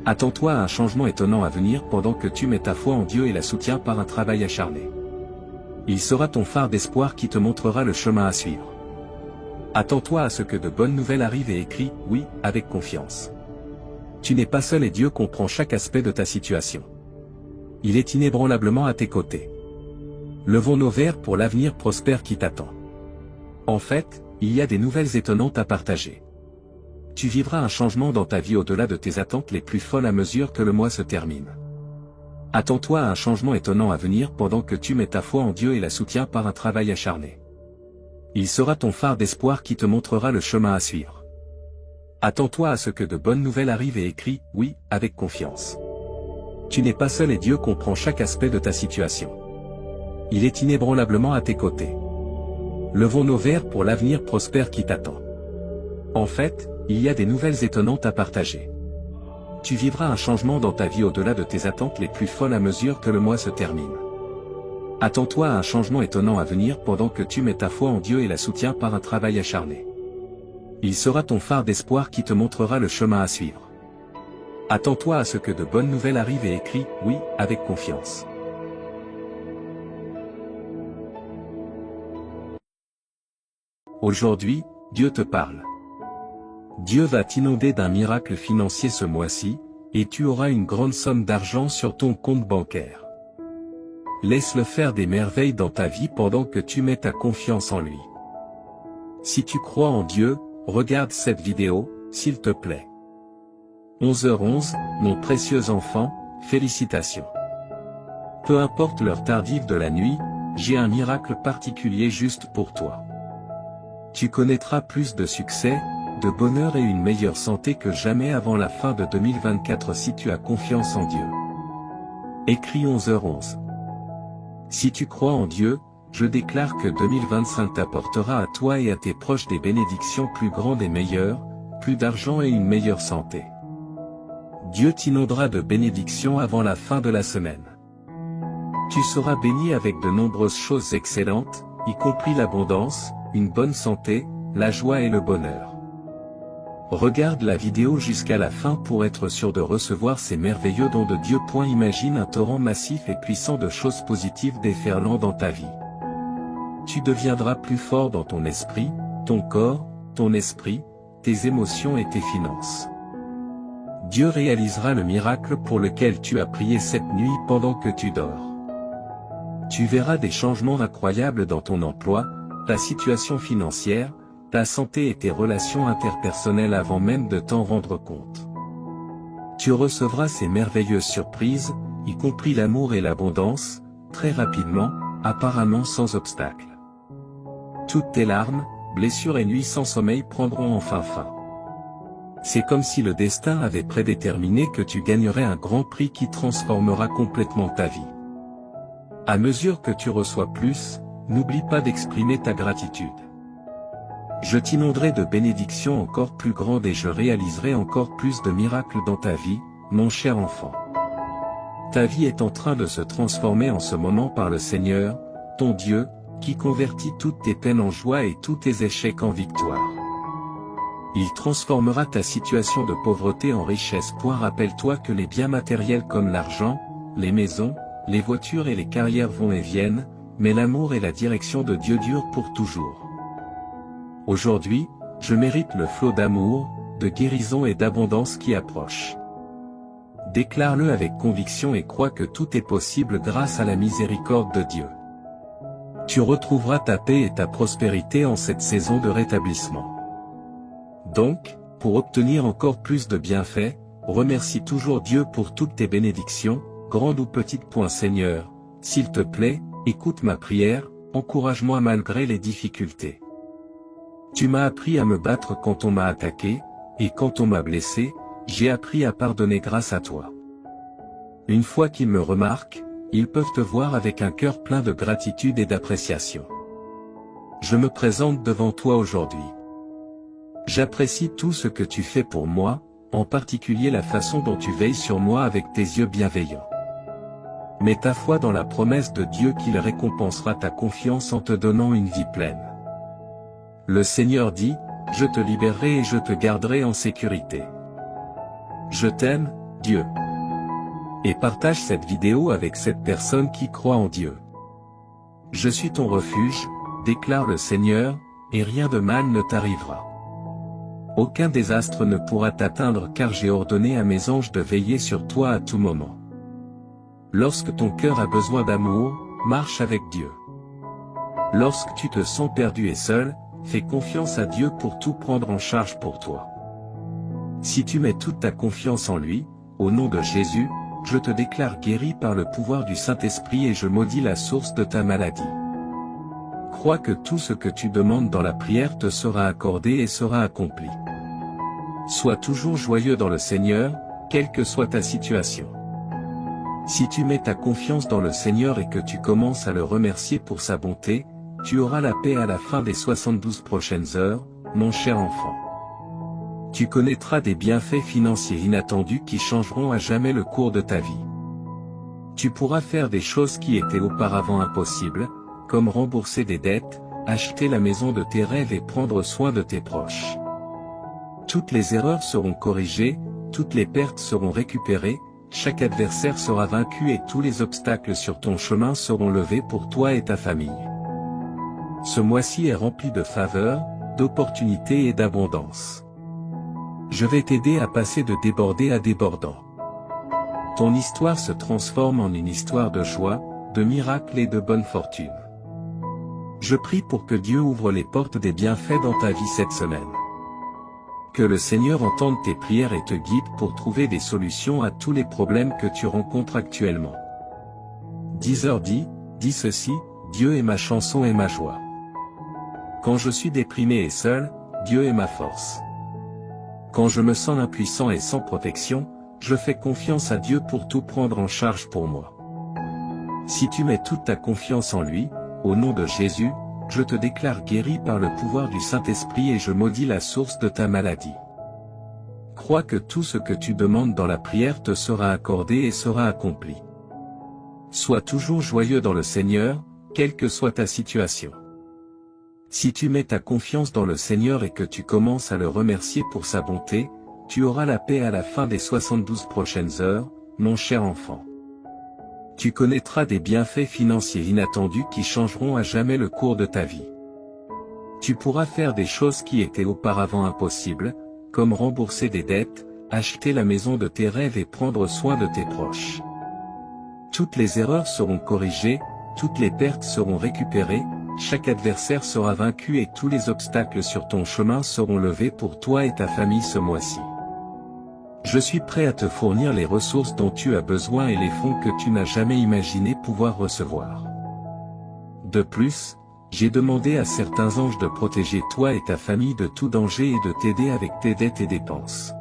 Attends-toi à un changement étonnant à venir pendant que tu mets ta foi en Dieu et la soutiens par un travail acharné. Il sera ton phare d'espoir qui te montrera le chemin à suivre. Attends-toi à ce que de bonnes nouvelles arrivent et écris « Oui » avec confiance. Tu n'es pas seul et Dieu comprend chaque aspect de ta situation. Il est inébranlablement à tes côtés. Levons nos verres pour l'avenir prospère qui t'attend. En fait, il y a des nouvelles étonnantes à partager. Tu vivras un changement dans ta vie au-delà de tes attentes les plus folles à mesure que le mois se termine. Attends-toi à un changement étonnant à venir pendant que tu mets ta foi en Dieu et la soutiens par un travail acharné. Il sera ton phare d'espoir qui te montrera le chemin à suivre. Attends-toi à ce que de bonnes nouvelles arrivent et écris « oui » avec confiance. Tu n'es pas seul et Dieu comprend chaque aspect de ta situation. Il est inébranlablement à tes côtés. Levons nos verres pour l'avenir prospère qui t'attend. En fait, il y a des nouvelles étonnantes à partager. Tu vivras un changement dans ta vie au-delà de tes attentes les plus folles à mesure que le mois se termine. Attends-toi à un changement étonnant à venir pendant que tu mets ta foi en Dieu et la soutiens par un travail acharné. Il sera ton phare d'espoir qui te montrera le chemin à suivre. Attends-toi à ce que de bonnes nouvelles arrivent et écris « oui » avec confiance. Aujourd'hui, Dieu te parle. Dieu va t'inonder d'un miracle financier ce mois-ci, et tu auras une grande somme d'argent sur ton compte bancaire. Laisse-le faire des merveilles dans ta vie pendant que tu mets ta confiance en lui. Si tu crois en Dieu, regarde cette vidéo, s'il te plaît. 11h11, mon précieux enfant, félicitations. Peu importe l'heure tardive de la nuit, j'ai un miracle particulier juste pour toi. Tu connaîtras plus de succès, de bonheur et une meilleure santé que jamais avant la fin de 2024 si tu as confiance en Dieu. Écrit 11h11. Si tu crois en Dieu, je déclare que 2025 t'apportera à toi et à tes proches des bénédictions plus grandes et meilleures, plus d'argent et une meilleure santé. Dieu t'inondera de bénédictions avant la fin de la semaine. Tu seras béni avec de nombreuses choses excellentes, y compris l'abondance, une bonne santé, la joie et le bonheur. Regarde la vidéo jusqu'à la fin pour être sûr de recevoir ces merveilleux dons de Dieu. Imagine un torrent massif et puissant de choses positives déferlant dans ta vie. Tu deviendras plus fort dans ton esprit, ton corps, ton esprit, tes émotions et tes finances. Dieu réalisera le miracle pour lequel tu as prié cette nuit pendant que tu dors. Tu verras des changements incroyables dans ton emploi, ta situation financière, ta santé et tes relations interpersonnelles avant même de t'en rendre compte. Tu recevras ces merveilleuses surprises, y compris l'amour et l'abondance, très rapidement, apparemment sans obstacle. Toutes tes larmes, blessures et nuits sans sommeil prendront enfin fin. C'est comme si le destin avait prédéterminé que tu gagnerais un grand prix qui transformera complètement ta vie. À mesure que tu reçois plus, n'oublie pas d'exprimer ta gratitude. Je t'inonderai de bénédictions encore plus grandes et je réaliserai encore plus de miracles dans ta vie, mon cher enfant. Ta vie est en train de se transformer en ce moment par le Seigneur, ton Dieu, qui convertit toutes tes peines en joie et tous tes échecs en victoire. Il transformera ta situation de pauvreté en richesse. Rappelle-toi que les biens matériels comme l'argent, les maisons, les voitures et les carrières vont et viennent, mais l'amour et la direction de Dieu durent pour toujours. Aujourd'hui, je mérite le flot d'amour, de guérison et d'abondance qui approche. Déclare-le avec conviction et crois que tout est possible grâce à la miséricorde de Dieu. Tu retrouveras ta paix et ta prospérité en cette saison de rétablissement. Donc, pour obtenir encore plus de bienfaits, remercie toujours Dieu pour toutes tes bénédictions, grandes ou petites. Seigneur, s'il te plaît, écoute ma prière, encourage-moi malgré les difficultés. Tu m'as appris à me battre quand on m'a attaqué, et quand on m'a blessé, j'ai appris à pardonner grâce à toi. Une fois qu'ils me remarquent, ils peuvent te voir avec un cœur plein de gratitude et d'appréciation. Je me présente devant toi aujourd'hui. J'apprécie tout ce que tu fais pour moi, en particulier la façon dont tu veilles sur moi avec tes yeux bienveillants. Mets ta foi dans la promesse de Dieu qu'il récompensera ta confiance en te donnant une vie pleine. Le Seigneur dit, « Je te libérerai et je te garderai en sécurité. » Je t'aime, Dieu. Et partage cette vidéo avec cette personne qui croit en Dieu. Je suis ton refuge, déclare le Seigneur, et rien de mal ne t'arrivera. Aucun désastre ne pourra t'atteindre car j'ai ordonné à mes anges de veiller sur toi à tout moment. Lorsque ton cœur a besoin d'amour, marche avec Dieu. Lorsque tu te sens perdu et seul, fais confiance à Dieu pour tout prendre en charge pour toi. Si tu mets toute ta confiance en lui, au nom de Jésus, je te déclare guéri par le pouvoir du Saint-Esprit et je maudis la source de ta maladie. Crois que tout ce que tu demandes dans la prière te sera accordé et sera accompli. Sois toujours joyeux dans le Seigneur, quelle que soit ta situation. Si tu mets ta confiance dans le Seigneur et que tu commences à le remercier pour sa bonté, tu auras la paix à la fin des 72 prochaines heures, mon cher enfant. Tu connaîtras des bienfaits financiers inattendus qui changeront à jamais le cours de ta vie. Tu pourras faire des choses qui étaient auparavant impossibles, comme rembourser des dettes, acheter la maison de tes rêves et prendre soin de tes proches. Toutes les erreurs seront corrigées, toutes les pertes seront récupérées, chaque adversaire sera vaincu et tous les obstacles sur ton chemin seront levés pour toi et ta famille. Ce mois-ci est rempli de faveurs, d'opportunités et d'abondance. Je vais t'aider à passer de débordé à débordant. Ton histoire se transforme en une histoire de joie, de miracles et de bonne fortune. Je prie pour que Dieu ouvre les portes des bienfaits dans ta vie cette semaine. Que le Seigneur entende tes prières et te guide pour trouver des solutions à tous les problèmes que tu rencontres actuellement. 10h dis ceci, Dieu est ma chanson et ma joie. Quand je suis déprimé et seul, Dieu est ma force. Quand je me sens impuissant et sans protection, je fais confiance à Dieu pour tout prendre en charge pour moi. Si tu mets toute ta confiance en lui, au nom de Jésus, je te déclare guéri par le pouvoir du Saint-Esprit et je maudis la source de ta maladie. Crois que tout ce que tu demandes dans la prière te sera accordé et sera accompli. Sois toujours joyeux dans le Seigneur, quelle que soit ta situation. Si tu mets ta confiance dans le Seigneur et que tu commences à le remercier pour sa bonté, tu auras la paix à la fin des 72 prochaines heures, mon cher enfant. Tu connaîtras des bienfaits financiers inattendus qui changeront à jamais le cours de ta vie. Tu pourras faire des choses qui étaient auparavant impossibles, comme rembourser des dettes, acheter la maison de tes rêves et prendre soin de tes proches. Toutes les erreurs seront corrigées, toutes les pertes seront récupérées, chaque adversaire sera vaincu et tous les obstacles sur ton chemin seront levés pour toi et ta famille ce mois-ci. Je suis prêt à te fournir les ressources dont tu as besoin et les fonds que tu n'as jamais imaginé pouvoir recevoir. De plus, j'ai demandé à certains anges de protéger toi et ta famille de tout danger et de t'aider avec tes dettes et dépenses.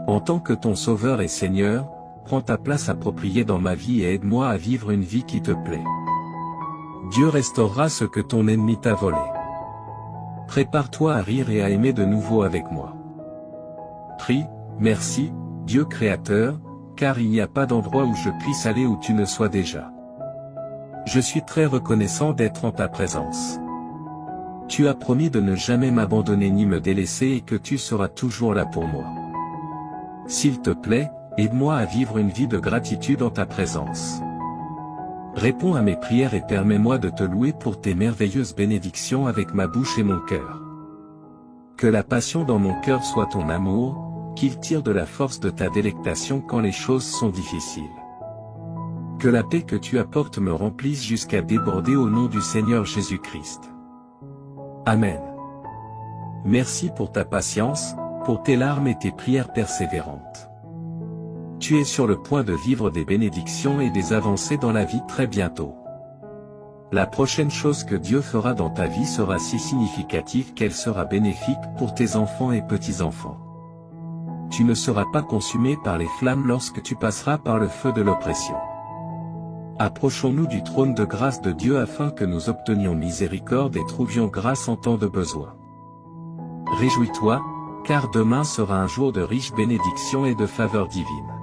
En tant que ton Sauveur et Seigneur, prends ta place appropriée dans ma vie et aide-moi à vivre une vie qui te plaît. Dieu restaurera ce que ton ennemi t'a volé. Prépare-toi à rire et à aimer de nouveau avec moi. Prie, merci, Dieu Créateur, car il n'y a pas d'endroit où je puisse aller où tu ne sois déjà. Je suis très reconnaissant d'être en ta présence. Tu as promis de ne jamais m'abandonner ni me délaisser et que tu seras toujours là pour moi. S'il te plaît, aide-moi à vivre une vie de gratitude en ta présence. Réponds à mes prières et permets-moi de te louer pour tes merveilleuses bénédictions avec ma bouche et mon cœur. Que la passion dans mon cœur soit ton amour, qu'il tire de la force de ta délectation quand les choses sont difficiles. Que la paix que tu apportes me remplisse jusqu'à déborder au nom du Seigneur Jésus-Christ. Amen. Merci pour ta patience, pour tes larmes et tes prières persévérantes. Tu es sur le point de vivre des bénédictions et des avancées dans la vie très bientôt. La prochaine chose que Dieu fera dans ta vie sera si significative qu'elle sera bénéfique pour tes enfants et petits-enfants. Tu ne seras pas consumé par les flammes lorsque tu passeras par le feu de l'oppression. Approchons-nous du trône de grâce de Dieu afin que nous obtenions miséricorde et trouvions grâce en temps de besoin. Réjouis-toi, car demain sera un jour de riches bénédictions et de faveurs divines.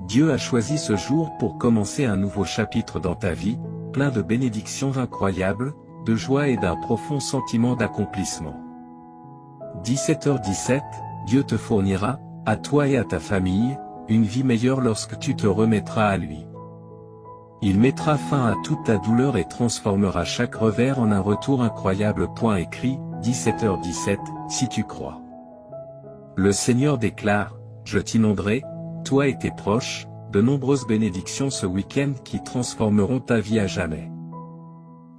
Dieu a choisi ce jour pour commencer un nouveau chapitre dans ta vie, plein de bénédictions incroyables, de joie et d'un profond sentiment d'accomplissement. 17h17, Dieu te fournira, à toi et à ta famille, une vie meilleure lorsque tu te remettras à lui. Il mettra fin à toute ta douleur et transformera chaque revers en un retour incroyable. Écrit, 17h17, si tu crois. Le Seigneur déclare, je t'inonderai, toi et tes proches, de nombreuses bénédictions ce week-end qui transformeront ta vie à jamais.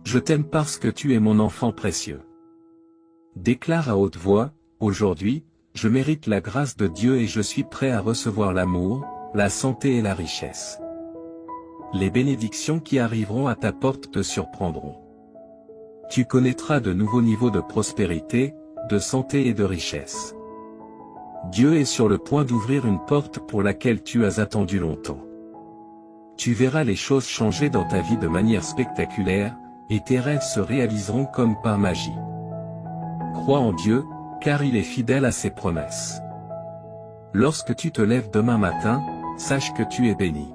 Je t'aime parce que tu es mon enfant précieux. Déclare à haute voix, aujourd'hui, je mérite la grâce de Dieu et je suis prêt à recevoir l'amour, la santé et la richesse. Les bénédictions qui arriveront à ta porte te surprendront. Tu connaîtras de nouveaux niveaux de prospérité, de santé et de richesse. Dieu est sur le point d'ouvrir une porte pour laquelle tu as attendu longtemps. Tu verras les choses changer dans ta vie de manière spectaculaire, et tes rêves se réaliseront comme par magie. Crois en Dieu, car il est fidèle à ses promesses. Lorsque tu te lèves demain matin, sache que tu es béni.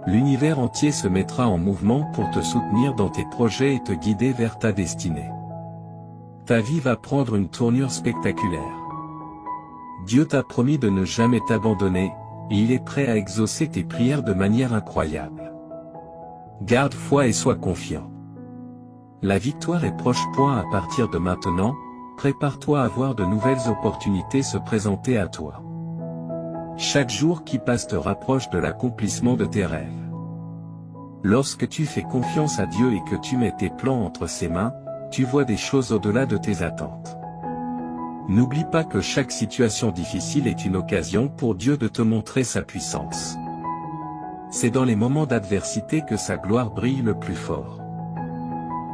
L'univers entier se mettra en mouvement pour te soutenir dans tes projets et te guider vers ta destinée. Ta vie va prendre une tournure spectaculaire. Dieu t'a promis de ne jamais t'abandonner, et il est prêt à exaucer tes prières de manière incroyable. Garde foi et sois confiant. La victoire est proche. À partir de maintenant, prépare-toi à voir de nouvelles opportunités se présenter à toi. Chaque jour qui passe te rapproche de l'accomplissement de tes rêves. Lorsque tu fais confiance à Dieu et que tu mets tes plans entre ses mains, tu vois des choses au-delà de tes attentes. N'oublie pas que chaque situation difficile est une occasion pour Dieu de te montrer sa puissance. C'est dans les moments d'adversité que sa gloire brille le plus fort.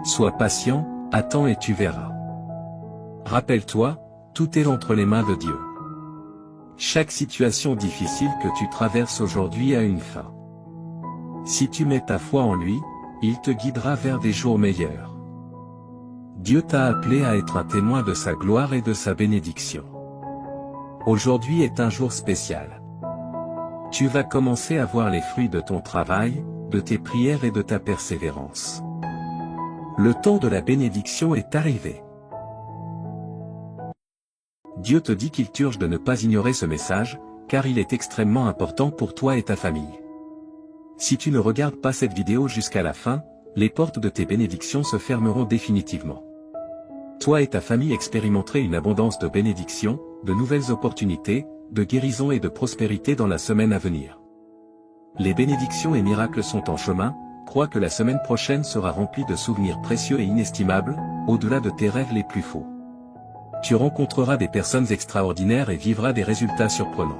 Sois patient, attends et tu verras. Rappelle-toi, tout est entre les mains de Dieu. Chaque situation difficile que tu traverses aujourd'hui a une fin. Si tu mets ta foi en lui, il te guidera vers des jours meilleurs. Dieu t'a appelé à être un témoin de sa gloire et de sa bénédiction. Aujourd'hui est un jour spécial. Tu vas commencer à voir les fruits de ton travail, de tes prières et de ta persévérance. Le temps de la bénédiction est arrivé. Dieu te dit qu'il t'urge de ne pas ignorer ce message, car il est extrêmement important pour toi et ta famille. Si tu ne regardes pas cette vidéo jusqu'à la fin, les portes de tes bénédictions se fermeront définitivement. Toi et ta famille expérimenterez une abondance de bénédictions, de nouvelles opportunités, de guérison et de prospérité dans la semaine à venir. Les bénédictions et miracles sont en chemin, crois que la semaine prochaine sera remplie de souvenirs précieux et inestimables, au-delà de tes rêves les plus faux. Tu rencontreras des personnes extraordinaires et vivras des résultats surprenants.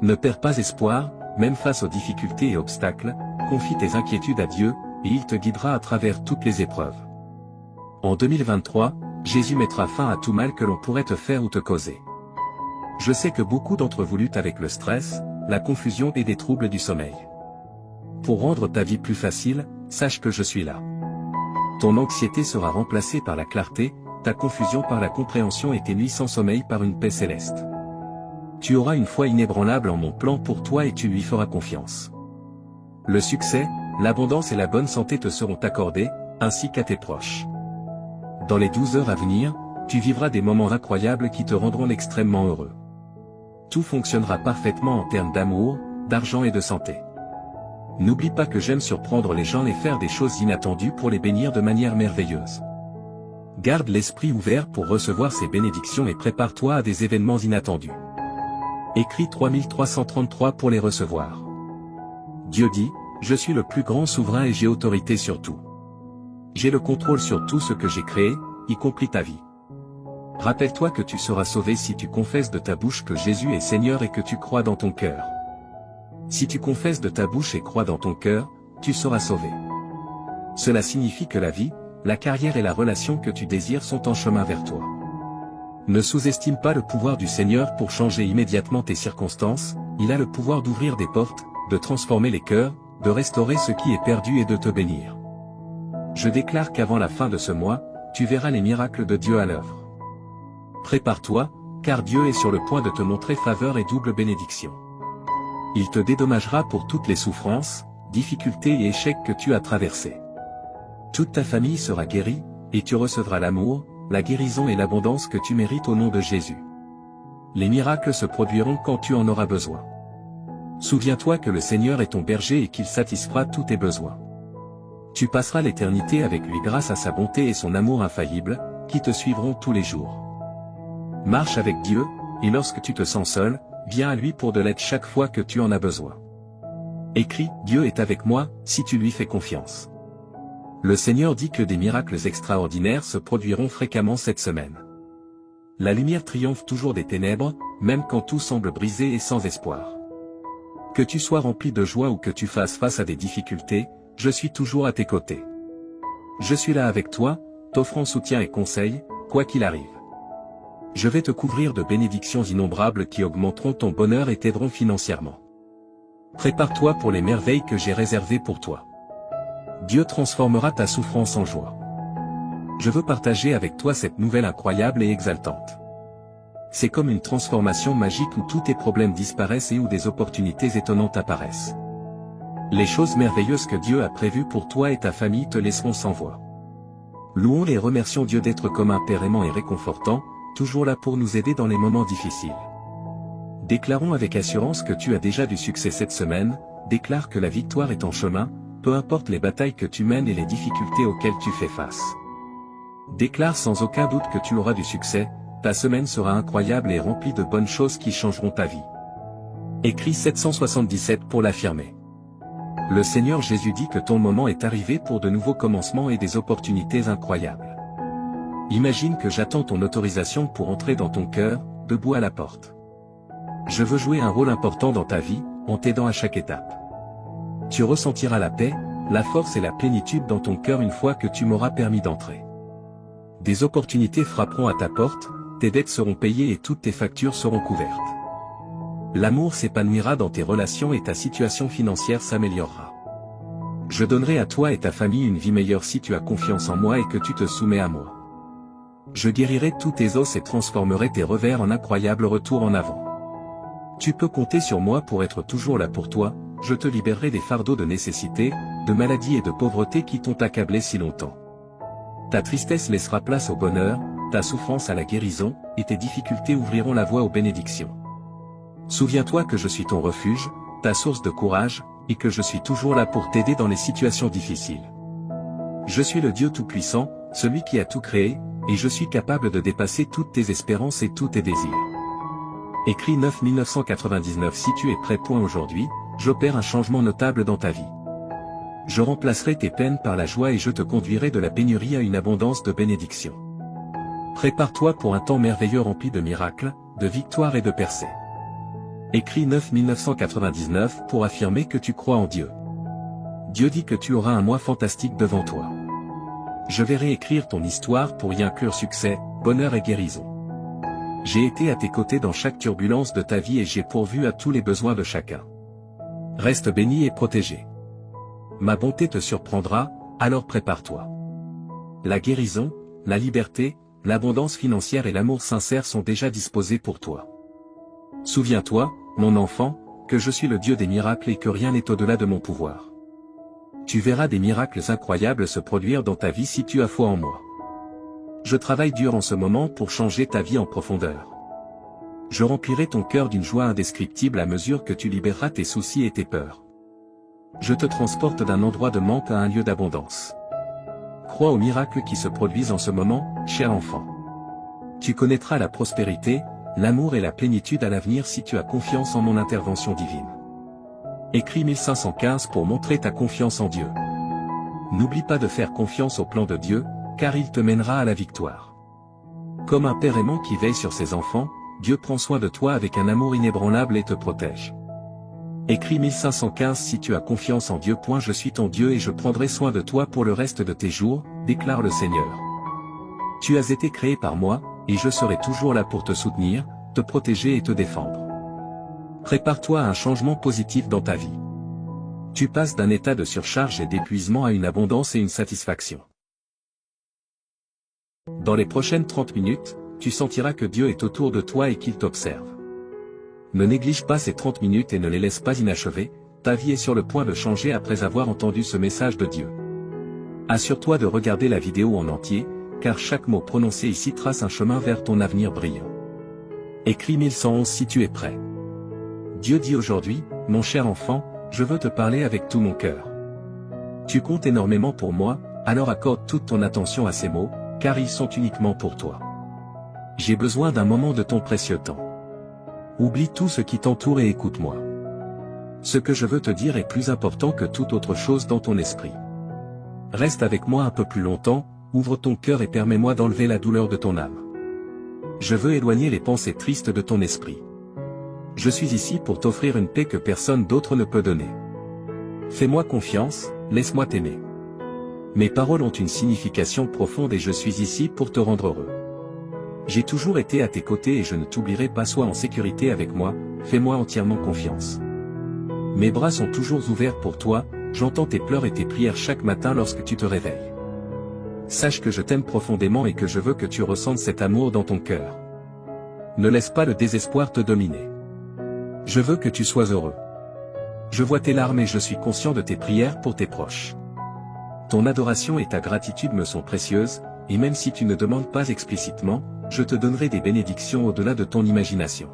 Ne perds pas espoir, même face aux difficultés et obstacles, confie tes inquiétudes à Dieu, et il te guidera à travers toutes les épreuves. En 2023, Jésus mettra fin à tout mal que l'on pourrait te faire ou te causer. Je sais que beaucoup d'entre vous luttent avec le stress, la confusion et des troubles du sommeil. Pour rendre ta vie plus facile, sache que je suis là. Ton anxiété sera remplacée par la clarté, ta confusion par la compréhension et tes nuits sans sommeil par une paix céleste. Tu auras une foi inébranlable en mon plan pour toi et tu lui feras confiance. Le succès, l'abondance et la bonne santé te seront accordés, ainsi qu'à tes proches. Dans les 12 heures à venir, tu vivras des moments incroyables qui te rendront extrêmement heureux. Tout fonctionnera parfaitement en termes d'amour, d'argent et de santé. N'oublie pas que j'aime surprendre les gens et faire des choses inattendues pour les bénir de manière merveilleuse. Garde l'esprit ouvert pour recevoir ces bénédictions et prépare-toi à des événements inattendus. Écris 3333 pour les recevoir. Dieu dit, je suis le plus grand souverain et j'ai autorité sur tout. J'ai le contrôle sur tout ce que j'ai créé, y compris ta vie. Rappelle-toi que tu seras sauvé si tu confesses de ta bouche que Jésus est Seigneur et que tu crois dans ton cœur. Si tu confesses de ta bouche et crois dans ton cœur, tu seras sauvé. Cela signifie que la vie, la carrière et la relation que tu désires sont en chemin vers toi. Ne sous-estime pas le pouvoir du Seigneur pour changer immédiatement tes circonstances, il a le pouvoir d'ouvrir des portes, de transformer les cœurs, de restaurer ce qui est perdu et de te bénir. Je déclare qu'avant la fin de ce mois, tu verras les miracles de Dieu à l'œuvre. Prépare-toi, car Dieu est sur le point de te montrer faveur et double bénédiction. Il te dédommagera pour toutes les souffrances, difficultés et échecs que tu as traversés. Toute ta famille sera guérie, et tu recevras l'amour, la guérison et l'abondance que tu mérites au nom de Jésus. Les miracles se produiront quand tu en auras besoin. Souviens-toi que le Seigneur est ton berger et qu'il satisfera tous tes besoins. Tu passeras l'éternité avec lui grâce à sa bonté et son amour infaillible, qui te suivront tous les jours. Marche avec Dieu, et lorsque tu te sens seul, viens à lui pour de l'aide chaque fois que tu en as besoin. Écris, Dieu est avec moi, si tu lui fais confiance. Le Seigneur dit que des miracles extraordinaires se produiront fréquemment cette semaine. La lumière triomphe toujours des ténèbres, même quand tout semble brisé et sans espoir. Que tu sois rempli de joie ou que tu fasses face à des difficultés, je suis toujours à tes côtés. Je suis là avec toi, t'offrant soutien et conseil, quoi qu'il arrive. Je vais te couvrir de bénédictions innombrables qui augmenteront ton bonheur et t'aideront financièrement. Prépare-toi pour les merveilles que j'ai réservées pour toi. Dieu transformera ta souffrance en joie. Je veux partager avec toi cette nouvelle incroyable et exaltante. C'est comme une transformation magique où tous tes problèmes disparaissent et où des opportunités étonnantes apparaissent. Les choses merveilleuses que Dieu a prévues pour toi et ta famille te laisseront sans voix. Louons et remercions Dieu d'être comme un Père aimant et réconfortant, toujours là pour nous aider dans les moments difficiles. Déclarons avec assurance que tu as déjà du succès cette semaine, déclare que la victoire est en chemin, peu importe les batailles que tu mènes et les difficultés auxquelles tu fais face. Déclare sans aucun doute que tu auras du succès, ta semaine sera incroyable et remplie de bonnes choses qui changeront ta vie. Écris 777 pour l'affirmer. Le Seigneur Jésus dit que ton moment est arrivé pour de nouveaux commencements et des opportunités incroyables. Imagine que j'attends ton autorisation pour entrer dans ton cœur, debout à la porte. Je veux jouer un rôle important dans ta vie, en t'aidant à chaque étape. Tu ressentiras la paix, la force et la plénitude dans ton cœur une fois que tu m'auras permis d'entrer. Des opportunités frapperont à ta porte, tes dettes seront payées et toutes tes factures seront couvertes. L'amour s'épanouira dans tes relations et ta situation financière s'améliorera. Je donnerai à toi et ta famille une vie meilleure si tu as confiance en moi et que tu te soumets à moi. Je guérirai tous tes os et transformerai tes revers en incroyables retours en avant. Tu peux compter sur moi pour être toujours là pour toi, je te libérerai des fardeaux de nécessité, de maladie et de pauvreté qui t'ont accablé si longtemps. Ta tristesse laissera place au bonheur, ta souffrance à la guérison, et tes difficultés ouvriront la voie aux bénédictions. Souviens-toi que je suis ton refuge, ta source de courage, et que je suis toujours là pour t'aider dans les situations difficiles. Je suis le Dieu Tout-Puissant, celui qui a tout créé, et je suis capable de dépasser toutes tes espérances et tous tes désirs. Écris 9 si tu es prêt. Aujourd'hui, j'opère un changement notable dans ta vie. Je remplacerai tes peines par la joie et je te conduirai de la pénurie à une abondance de bénédictions. Prépare-toi pour un temps merveilleux rempli de miracles, de victoires et de percées. Écris 9 pour affirmer que tu crois en Dieu. Dieu dit que tu auras un mois fantastique devant toi. Je vais réécrire ton histoire pour y inclure succès, bonheur et guérison. J'ai été à tes côtés dans chaque turbulence de ta vie et j'ai pourvu à tous les besoins de chacun. Reste béni et protégé. Ma bonté te surprendra, alors prépare-toi. La guérison, la liberté, l'abondance financière et l'amour sincère sont déjà disposés pour toi. Souviens-toi, mon enfant, que je suis le Dieu des miracles et que rien n'est au-delà de mon pouvoir. Tu verras des miracles incroyables se produire dans ta vie si tu as foi en moi. Je travaille dur en ce moment pour changer ta vie en profondeur. Je remplirai ton cœur d'une joie indescriptible à mesure que tu libéreras tes soucis et tes peurs. Je te transporte d'un endroit de manque à un lieu d'abondance. Crois aux miracles qui se produisent en ce moment, cher enfant. Tu connaîtras la prospérité, l'amour et la plénitude à l'avenir si tu as confiance en mon intervention divine. Écris 1515 pour montrer ta confiance en Dieu. N'oublie pas de faire confiance au plan de Dieu, car il te mènera à la victoire. Comme un père aimant qui veille sur ses enfants, Dieu prend soin de toi avec un amour inébranlable et te protège. Écris 1515 si tu as confiance en Dieu. Je suis ton Dieu et je prendrai soin de toi pour le reste de tes jours, déclare le Seigneur. Tu as été créé par moi, et je serai toujours là pour te soutenir, te protéger et te défendre. Prépare-toi à un changement positif dans ta vie. Tu passes d'un état de surcharge et d'épuisement à une abondance et une satisfaction. Dans les prochaines 30 minutes, tu sentiras que Dieu est autour de toi et qu'il t'observe. Ne néglige pas ces 30 minutes et ne les laisse pas inachevées, ta vie est sur le point de changer après avoir entendu ce message de Dieu. Assure-toi de regarder la vidéo en entier, car chaque mot prononcé ici trace un chemin vers ton avenir brillant. Écris 1111 si tu es prêt. Dieu dit aujourd'hui, mon cher enfant, je veux te parler avec tout mon cœur. Tu comptes énormément pour moi, alors accorde toute ton attention à ces mots, car ils sont uniquement pour toi. J'ai besoin d'un moment de ton précieux temps. Oublie tout ce qui t'entoure et écoute-moi. Ce que je veux te dire est plus important que toute autre chose dans ton esprit. Reste avec moi un peu plus longtemps, ouvre ton cœur et permets-moi d'enlever la douleur de ton âme. Je veux éloigner les pensées tristes de ton esprit. Je suis ici pour t'offrir une paix que personne d'autre ne peut donner. Fais-moi confiance, laisse-moi t'aimer. Mes paroles ont une signification profonde et je suis ici pour te rendre heureux. J'ai toujours été à tes côtés et je ne t'oublierai pas. Sois en sécurité avec moi, fais-moi entièrement confiance. Mes bras sont toujours ouverts pour toi, j'entends tes pleurs et tes prières chaque matin lorsque tu te réveilles. Sache que je t'aime profondément et que je veux que tu ressentes cet amour dans ton cœur. Ne laisse pas le désespoir te dominer. Je veux que tu sois heureux. Je vois tes larmes et je suis conscient de tes prières pour tes proches. Ton adoration et ta gratitude me sont précieuses, et même si tu ne demandes pas explicitement, je te donnerai des bénédictions au-delà de ton imagination.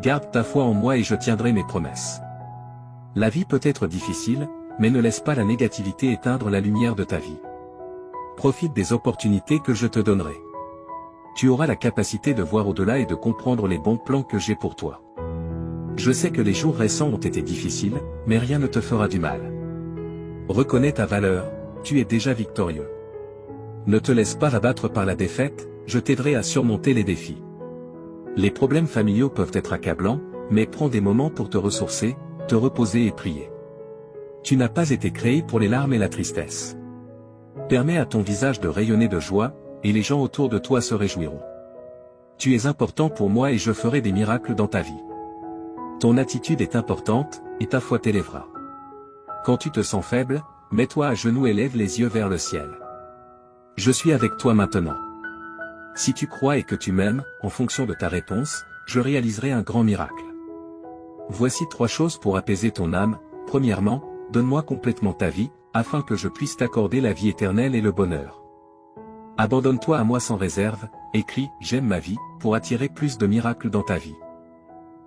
Garde ta foi en moi et je tiendrai mes promesses. La vie peut être difficile, mais ne laisse pas la négativité éteindre la lumière de ta vie. Profite des opportunités que je te donnerai. Tu auras la capacité de voir au-delà et de comprendre les bons plans que j'ai pour toi. Je sais que les jours récents ont été difficiles, mais rien ne te fera du mal. Reconnais ta valeur, tu es déjà victorieux. Ne te laisse pas abattre par la défaite, je t'aiderai à surmonter les défis. Les problèmes familiaux peuvent être accablants, mais prends des moments pour te ressourcer, te reposer et prier. Tu n'as pas été créé pour les larmes et la tristesse. Permets à ton visage de rayonner de joie, et les gens autour de toi se réjouiront. Tu es important pour moi et je ferai des miracles dans ta vie. Ton attitude est importante, et ta foi t'élèvera. Quand tu te sens faible, mets-toi à genoux et lève les yeux vers le ciel. Je suis avec toi maintenant. Si tu crois et que tu m'aimes, en fonction de ta réponse, je réaliserai un grand miracle. Voici 3 choses pour apaiser ton âme. Premièrement, donne-moi complètement ta vie, afin que je puisse t'accorder la vie éternelle et le bonheur. Abandonne-toi à moi sans réserve, écris « J'aime ma vie » pour attirer plus de miracles dans ta vie.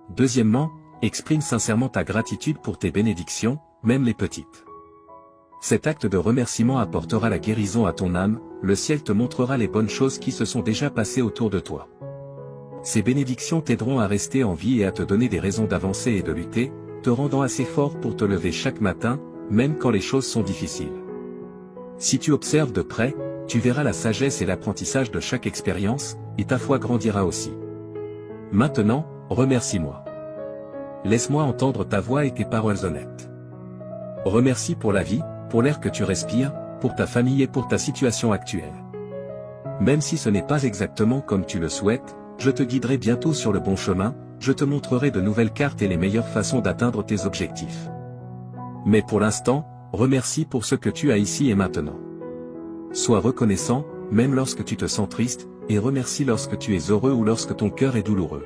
Deuxièmement, exprime sincèrement ta gratitude pour tes bénédictions, même les petites. Cet acte de remerciement apportera la guérison à ton âme, le ciel te montrera les bonnes choses qui se sont déjà passées autour de toi. Ces bénédictions t'aideront à rester en vie et à te donner des raisons d'avancer et de lutter, te rendant assez fort pour te lever chaque matin, même quand les choses sont difficiles. Si tu observes de près, tu verras la sagesse et l'apprentissage de chaque expérience, et ta foi grandira aussi. Maintenant, remercie-moi. Laisse-moi entendre ta voix et tes paroles honnêtes. Remercie pour la vie, pour l'air que tu respires, pour ta famille et pour ta situation actuelle. Même si ce n'est pas exactement comme tu le souhaites, je te guiderai bientôt sur le bon chemin, je te montrerai de nouvelles cartes et les meilleures façons d'atteindre tes objectifs. Mais pour l'instant, remercie pour ce que tu as ici et maintenant. Sois reconnaissant, même lorsque tu te sens triste, et remercie lorsque tu es heureux ou lorsque ton cœur est douloureux.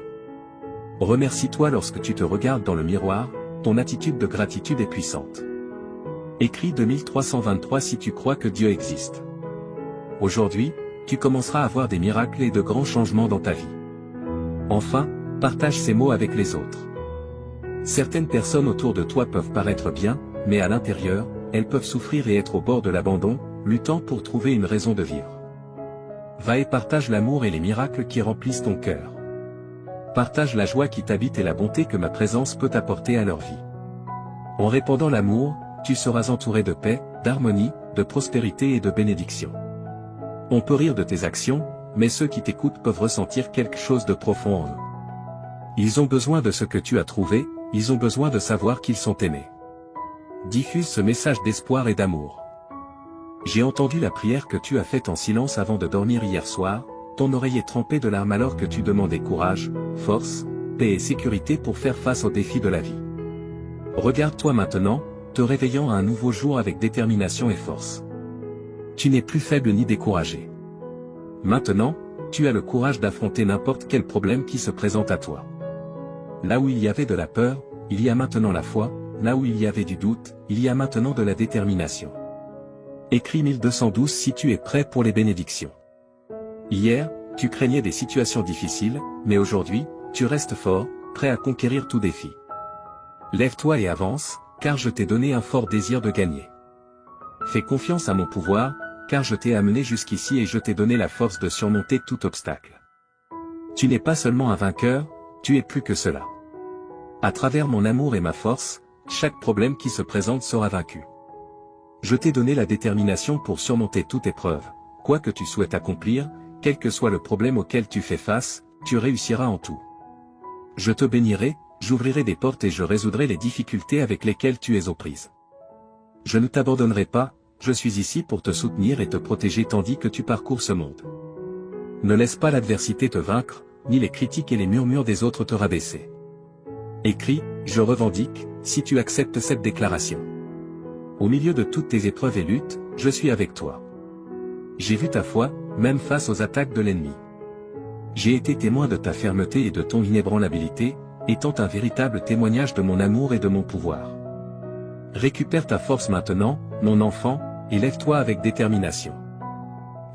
Remercie-toi lorsque tu te regardes dans le miroir, ton attitude de gratitude est puissante. Écris 2323 si tu crois que Dieu existe. Aujourd'hui, tu commenceras à voir des miracles et de grands changements dans ta vie. Enfin, partage ces mots avec les autres. Certaines personnes autour de toi peuvent paraître bien, mais à l'intérieur, elles peuvent souffrir et être au bord de l'abandon, luttant pour trouver une raison de vivre. Va et partage l'amour et les miracles qui remplissent ton cœur. Partage la joie qui t'habite et la bonté que ma présence peut apporter à leur vie. En répandant l'amour, tu seras entouré de paix, d'harmonie, de prospérité et de bénédiction. On peut rire de tes actions, mais ceux qui t'écoutent peuvent ressentir quelque chose de profond en eux. Ils ont besoin de ce que tu as trouvé, ils ont besoin de savoir qu'ils sont aimés. Diffuse ce message d'espoir et d'amour. J'ai entendu la prière que tu as faite en silence avant de dormir hier soir, ton oreille est trempée de larmes alors que tu demandais courage, force, paix et sécurité pour faire face aux défis de la vie. Regarde-toi maintenant, te réveillant à un nouveau jour avec détermination et force. Tu n'es plus faible ni découragé. Maintenant, tu as le courage d'affronter n'importe quel problème qui se présente à toi. Là où il y avait de la peur, il y a maintenant la foi, là où il y avait du doute, il y a maintenant de la détermination. Écris 1212 si tu es prêt pour les bénédictions. Hier, tu craignais des situations difficiles, mais aujourd'hui, tu restes fort, prêt à conquérir tout défi. Lève-toi et avance, car je t'ai donné un fort désir de gagner. Fais confiance à mon pouvoir, car je t'ai amené jusqu'ici et je t'ai donné la force de surmonter tout obstacle. Tu n'es pas seulement un vainqueur, tu es plus que cela. À travers mon amour et ma force, chaque problème qui se présente sera vaincu. Je t'ai donné la détermination pour surmonter toute épreuve, quoi que tu souhaites accomplir, quel que soit le problème auquel tu fais face, tu réussiras en tout. Je te bénirai, j'ouvrirai des portes et je résoudrai les difficultés avec lesquelles tu es aux prises. Je ne t'abandonnerai pas, je suis ici pour te soutenir et te protéger tandis que tu parcours ce monde. Ne laisse pas l'adversité te vaincre, ni les critiques et les murmures des autres te rabaisser. Écris, je revendique, si tu acceptes cette déclaration. Au milieu de toutes tes épreuves et luttes, je suis avec toi. J'ai vu ta foi, même face aux attaques de l'ennemi. J'ai été témoin de ta fermeté et de ton inébranlabilité, étant un véritable témoignage de mon amour et de mon pouvoir. Récupère ta force maintenant, mon enfant, et lève-toi avec détermination.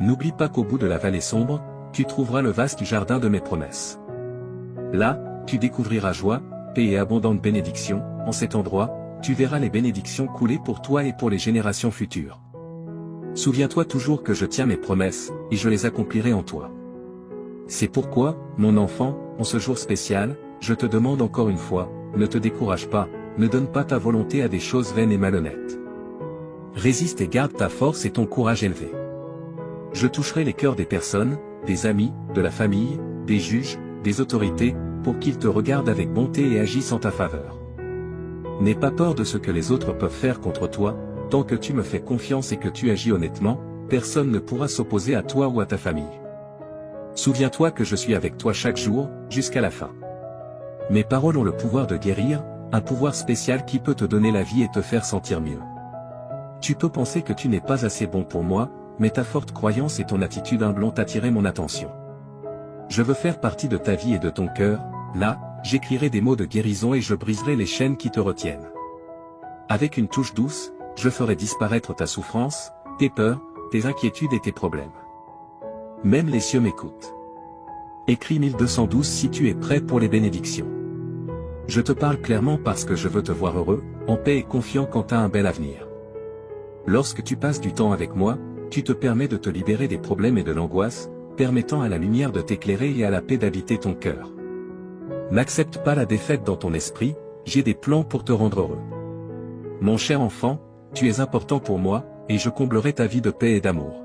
N'oublie pas qu'au bout de la vallée sombre, tu trouveras le vaste jardin de mes promesses. Là, tu découvriras joie, paix et abondante bénédiction, en cet endroit, tu verras les bénédictions couler pour toi et pour les générations futures. Souviens-toi toujours que je tiens mes promesses, et je les accomplirai en toi. C'est pourquoi, mon enfant, en ce jour spécial, je te demande encore une fois, ne te décourage pas, ne donne pas ta volonté à des choses vaines et malhonnêtes. Résiste et garde ta force et ton courage élevé. Je toucherai les cœurs des personnes, des amis, de la famille, des juges, des autorités, pour qu'ils te regardent avec bonté et agissent en ta faveur. N'aie pas peur de ce que les autres peuvent faire contre toi, tant que tu me fais confiance et que tu agis honnêtement, personne ne pourra s'opposer à toi ou à ta famille. Souviens-toi que je suis avec toi chaque jour, jusqu'à la fin. Mes paroles ont le pouvoir de guérir, un pouvoir spécial qui peut te donner la vie et te faire sentir mieux. Tu peux penser que tu n'es pas assez bon pour moi, mais ta forte croyance et ton attitude humble ont attiré mon attention. Je veux faire partie de ta vie et de ton cœur, là, j'écrirai des mots de guérison et je briserai les chaînes qui te retiennent. Avec une touche douce, je ferai disparaître ta souffrance, tes peurs, tes inquiétudes et tes problèmes. Même les cieux m'écoutent. Écris 1212 si tu es prêt pour les bénédictions. Je te parle clairement parce que je veux te voir heureux, en paix et confiant quant à un bel avenir. Lorsque tu passes du temps avec moi, tu te permets de te libérer des problèmes et de l'angoisse, permettant à la lumière de t'éclairer et à la paix d'habiter ton cœur. N'accepte pas la défaite dans ton esprit, j'ai des plans pour te rendre heureux. Mon cher enfant, tu es important pour moi, et je comblerai ta vie de paix et d'amour.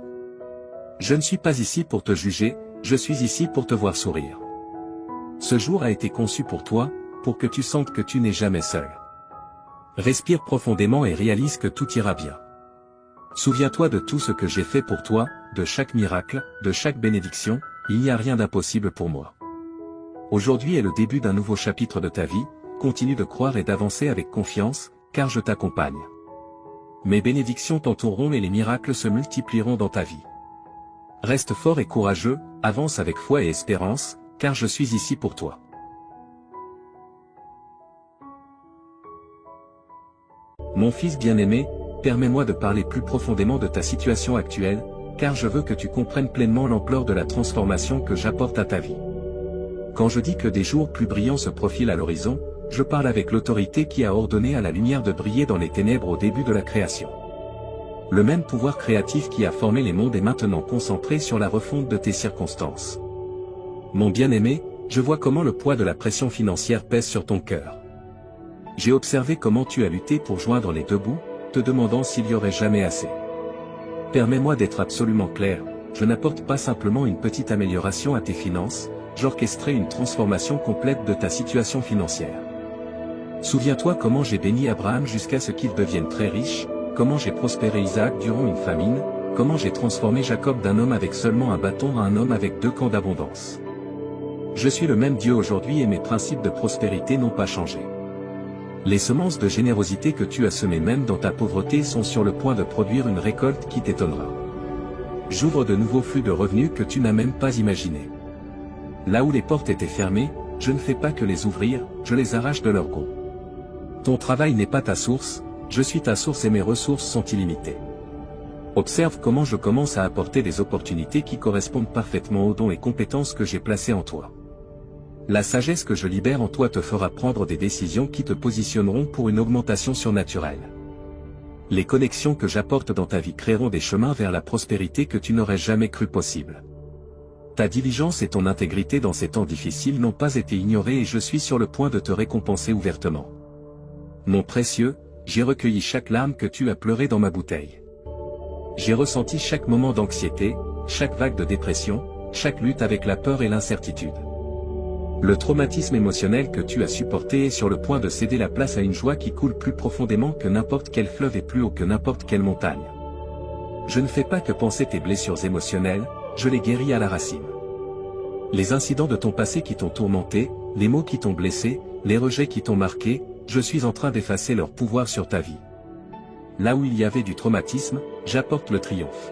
Je ne suis pas ici pour te juger, je suis ici pour te voir sourire. Ce jour a été conçu pour toi, pour que tu sentes que tu n'es jamais seul. Respire profondément et réalise que tout ira bien. Souviens-toi de tout ce que j'ai fait pour toi, de chaque miracle, de chaque bénédiction, il n'y a rien d'impossible pour moi. Aujourd'hui est le début d'un nouveau chapitre de ta vie, continue de croire et d'avancer avec confiance, car je t'accompagne. Mes bénédictions t'entoureront et les miracles se multiplieront dans ta vie. Reste fort et courageux, avance avec foi et espérance, car je suis ici pour toi. Mon fils bien-aimé, permets-moi de parler plus profondément de ta situation actuelle, car je veux que tu comprennes pleinement l'ampleur de la transformation que j'apporte à ta vie. Quand je dis que des jours plus brillants se profilent à l'horizon, je parle avec l'autorité qui a ordonné à la lumière de briller dans les ténèbres au début de la création. Le même pouvoir créatif qui a formé les mondes est maintenant concentré sur la refonte de tes circonstances. Mon bien-aimé, je vois comment le poids de la pression financière pèse sur ton cœur. J'ai observé comment tu as lutté pour joindre les deux bouts, te demandant s'il y aurait jamais assez. Permets-moi d'être absolument clair, je n'apporte pas simplement une petite amélioration à tes finances, j'orchestrerai une transformation complète de ta situation financière. Souviens-toi comment j'ai béni Abraham jusqu'à ce qu'il devienne très riche, comment j'ai prospéré Isaac durant une famine, comment j'ai transformé Jacob d'un homme avec seulement un bâton à un homme avec 2 camps d'abondance. Je suis le même Dieu aujourd'hui et mes principes de prospérité n'ont pas changé. Les semences de générosité que tu as semées même dans ta pauvreté sont sur le point de produire une récolte qui t'étonnera. J'ouvre de nouveaux flux de revenus que tu n'as même pas imaginés. Là où les portes étaient fermées, je ne fais pas que les ouvrir, je les arrache de leur gonds. Ton travail n'est pas ta source, je suis ta source et mes ressources sont illimitées. Observe comment je commence à apporter des opportunités qui correspondent parfaitement aux dons et compétences que j'ai placés en toi. La sagesse que je libère en toi te fera prendre des décisions qui te positionneront pour une augmentation surnaturelle. Les connexions que j'apporte dans ta vie créeront des chemins vers la prospérité que tu n'aurais jamais cru possible. Ta diligence et ton intégrité dans ces temps difficiles n'ont pas été ignorées et je suis sur le point de te récompenser ouvertement. Mon précieux, j'ai recueilli chaque larme que tu as pleurée dans ma bouteille. J'ai ressenti chaque moment d'anxiété, chaque vague de dépression, chaque lutte avec la peur et l'incertitude. Le traumatisme émotionnel que tu as supporté est sur le point de céder la place à une joie qui coule plus profondément que n'importe quel fleuve et plus haut que n'importe quelle montagne. Je ne fais pas que penser tes blessures émotionnelles, je les guéris à la racine. Les incidents de ton passé qui t'ont tourmenté, les mots qui t'ont blessé, les rejets qui t'ont marqué, je suis en train d'effacer leur pouvoir sur ta vie. Là où il y avait du traumatisme, j'apporte le triomphe.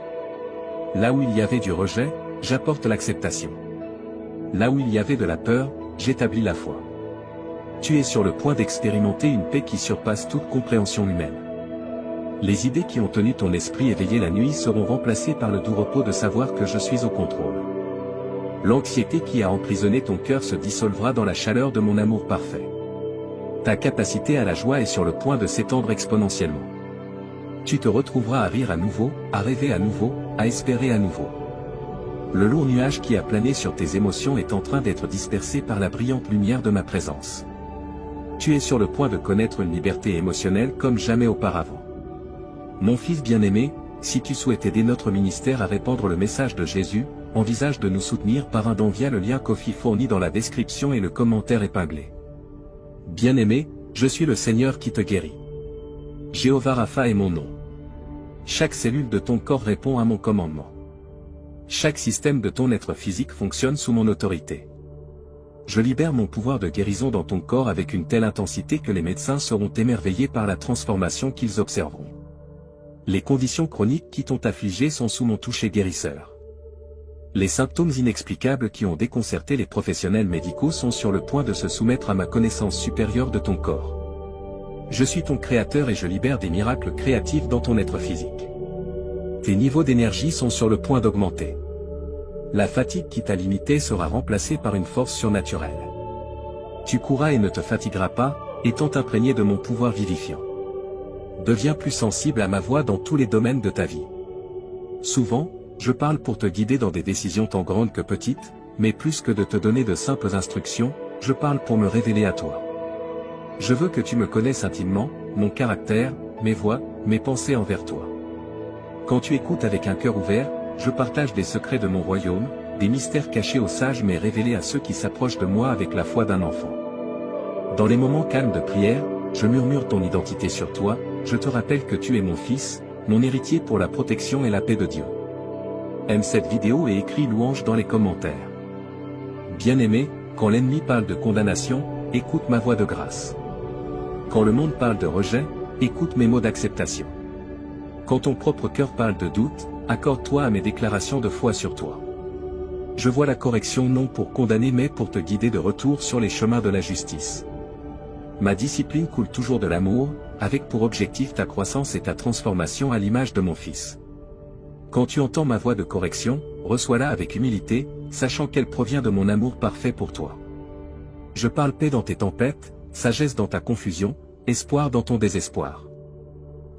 Là où il y avait du rejet, j'apporte l'acceptation. Là où il y avait de la peur, j'établis la foi. Tu es sur le point d'expérimenter une paix qui surpasse toute compréhension humaine. Les idées qui ont tenu ton esprit éveillé la nuit seront remplacées par le doux repos de savoir que je suis au contrôle. L'anxiété qui a emprisonné ton cœur se dissolvera dans la chaleur de mon amour parfait. Ta capacité à la joie est sur le point de s'étendre exponentiellement. Tu te retrouveras à rire à nouveau, à rêver à nouveau, à espérer à nouveau. Le lourd nuage qui a plané sur tes émotions est en train d'être dispersé par la brillante lumière de ma présence. Tu es sur le point de connaître une liberté émotionnelle comme jamais auparavant. Mon fils bien-aimé, si tu souhaites aider notre ministère à répandre le message de Jésus, envisage de nous soutenir par un don via le lien Ko-fi fourni dans la description et le commentaire épinglé. Bien-aimé, je suis le Seigneur qui te guérit. Jéhovah Rapha est mon nom. Chaque cellule de ton corps répond à mon commandement. Chaque système de ton être physique fonctionne sous mon autorité. Je libère mon pouvoir de guérison dans ton corps avec une telle intensité que les médecins seront émerveillés par la transformation qu'ils observeront. Les conditions chroniques qui t'ont affligé sont sous mon toucher guérisseur. Les symptômes inexplicables qui ont déconcerté les professionnels médicaux sont sur le point de se soumettre à ma connaissance supérieure de ton corps. Je suis ton créateur et je libère des miracles créatifs dans ton être physique. Tes niveaux d'énergie sont sur le point d'augmenter. La fatigue qui t'a limité sera remplacée par une force surnaturelle. Tu courras et ne te fatigueras pas, étant imprégné de mon pouvoir vivifiant. Deviens plus sensible à ma voix dans tous les domaines de ta vie. Souvent, je parle pour te guider dans des décisions tant grandes que petites, mais plus que de te donner de simples instructions, je parle pour me révéler à toi. Je veux que tu me connaisses intimement, mon caractère, mes voies, mes pensées envers toi. Quand tu écoutes avec un cœur ouvert, je partage des secrets de mon royaume, des mystères cachés aux sages mais révélés à ceux qui s'approchent de moi avec la foi d'un enfant. Dans les moments calmes de prière, je murmure ton identité sur toi, je te rappelle que tu es mon fils, mon héritier pour la protection et la paix de Dieu. Aime cette vidéo et écris louange dans les commentaires. Bien-aimé, quand l'ennemi parle de condamnation, écoute ma voix de grâce. Quand le monde parle de rejet, écoute mes mots d'acceptation. Quand ton propre cœur parle de doute, accorde-toi à mes déclarations de foi sur toi. Je vois la correction non pour condamner mais pour te guider de retour sur les chemins de la justice. Ma discipline coule toujours de l'amour, avec pour objectif ta croissance et ta transformation à l'image de mon Fils. Quand tu entends ma voix de correction, reçois-la avec humilité, sachant qu'elle provient de mon amour parfait pour toi. Je parle paix dans tes tempêtes, sagesse dans ta confusion, espoir dans ton désespoir.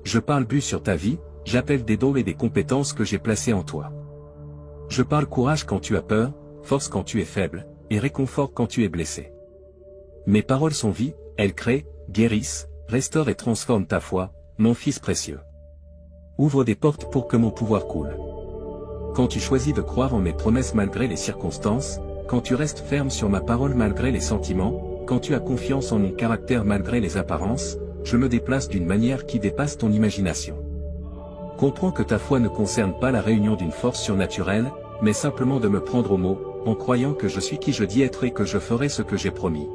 Je parle but sur ta vie, j'appelle des dons et des compétences que j'ai placées en toi. Je parle courage quand tu as peur, force quand tu es faible, et réconfort quand tu es blessé. Mes paroles sont vie, elles créent, guérissent, restaurent et transforment ta foi, mon Fils précieux. Ouvre des portes pour que mon pouvoir coule. Quand tu choisis de croire en mes promesses malgré les circonstances, quand tu restes ferme sur ma parole malgré les sentiments, quand tu as confiance en mon caractère malgré les apparences, je me déplace d'une manière qui dépasse ton imagination. Comprends que ta foi ne concerne pas la réunion d'une force surnaturelle, mais simplement de me prendre au mot, en croyant que je suis qui je dis être et que je ferai ce que j'ai promis.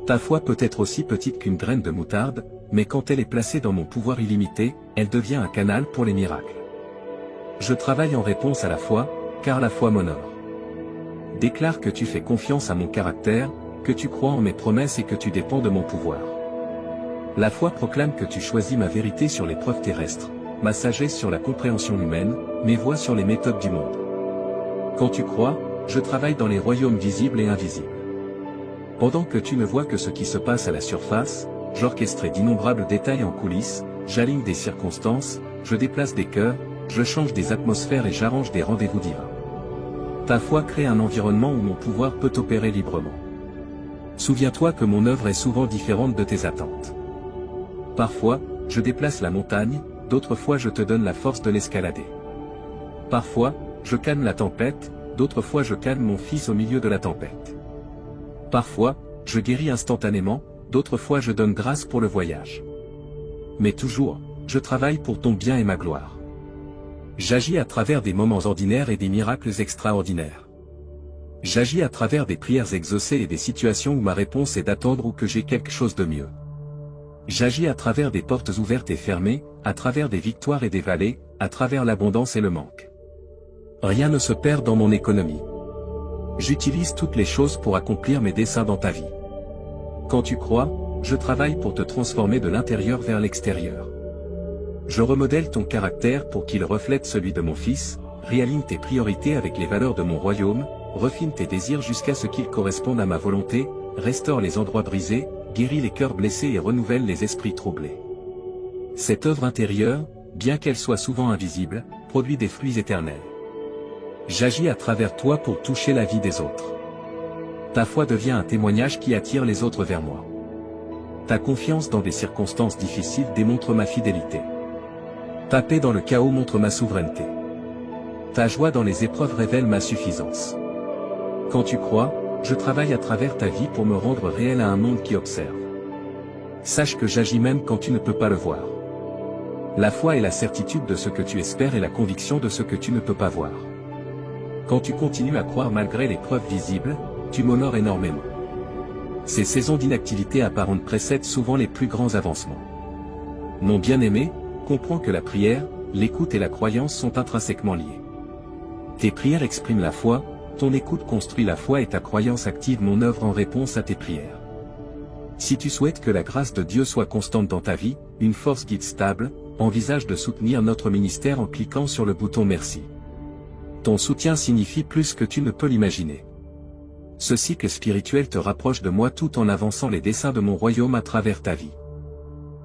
Ta foi peut être aussi petite qu'une graine de moutarde, mais quand elle est placée dans mon pouvoir illimité, elle devient un canal pour les miracles. Je travaille en réponse à la foi, car la foi m'honore. Déclare que tu fais confiance à mon caractère, que tu crois en mes promesses et que tu dépends de mon pouvoir. La foi proclame que tu choisis ma vérité sur les preuves terrestres, ma sagesse sur la compréhension humaine, mes voies sur les méthodes du monde. Quand tu crois, je travaille dans les royaumes visibles et invisibles. Pendant que tu ne vois que ce qui se passe à la surface, j'orchestrais d'innombrables détails en coulisses, j'aligne des circonstances, je déplace des cœurs, je change des atmosphères et j'arrange des rendez-vous divins. Ta foi crée un environnement où mon pouvoir peut opérer librement. Souviens-toi que mon œuvre est souvent différente de tes attentes. Parfois, je déplace la montagne, d'autres fois je te donne la force de l'escalader. Parfois, je calme la tempête, d'autres fois je calme mon fils au milieu de la tempête. Parfois, je guéris instantanément, d'autres fois je donne grâce pour le voyage. Mais toujours, je travaille pour ton bien et ma gloire. J'agis à travers des moments ordinaires et des miracles extraordinaires. J'agis à travers des prières exaucées et des situations où ma réponse est d'attendre ou que j'ai quelque chose de mieux. J'agis à travers des portes ouvertes et fermées, à travers des victoires et des vallées, à travers l'abondance et le manque. Rien ne se perd dans mon économie. J'utilise toutes les choses pour accomplir mes desseins dans ta vie. Quand tu crois, je travaille pour te transformer de l'intérieur vers l'extérieur. Je remodèle ton caractère pour qu'il reflète celui de mon Fils, réaligne tes priorités avec les valeurs de mon royaume, refine tes désirs jusqu'à ce qu'ils correspondent à ma volonté, restaure les endroits brisés, guérit les cœurs blessés et renouvelle les esprits troublés. Cette œuvre intérieure, bien qu'elle soit souvent invisible, produit des fruits éternels. J'agis à travers toi pour toucher la vie des autres. Ta foi devient un témoignage qui attire les autres vers moi. Ta confiance dans des circonstances difficiles démontre ma fidélité. Ta paix dans le chaos montre ma souveraineté. Ta joie dans les épreuves révèle ma suffisance. Quand tu crois, je travaille à travers ta vie pour me rendre réel à un monde qui observe. Sache que j'agis même quand tu ne peux pas le voir. La foi est la certitude de ce que tu espères et la conviction de ce que tu ne peux pas voir. Quand tu continues à croire malgré les preuves visibles, tu m'honores énormément. Ces saisons d'inactivité apparente précèdent souvent les plus grands avancements. Mon bien-aimé, comprends que la prière, l'écoute et la croyance sont intrinsèquement liées. Tes prières expriment la foi, ton écoute construit la foi et ta croyance active mon œuvre en réponse à tes prières. Si tu souhaites que la grâce de Dieu soit constante dans ta vie, une force guide stable, envisage de soutenir notre ministère en cliquant sur le bouton Merci. Ton soutien signifie plus que tu ne peux l'imaginer. Ce cycle spirituel te rapproche de moi tout en avançant les desseins de mon royaume à travers ta vie.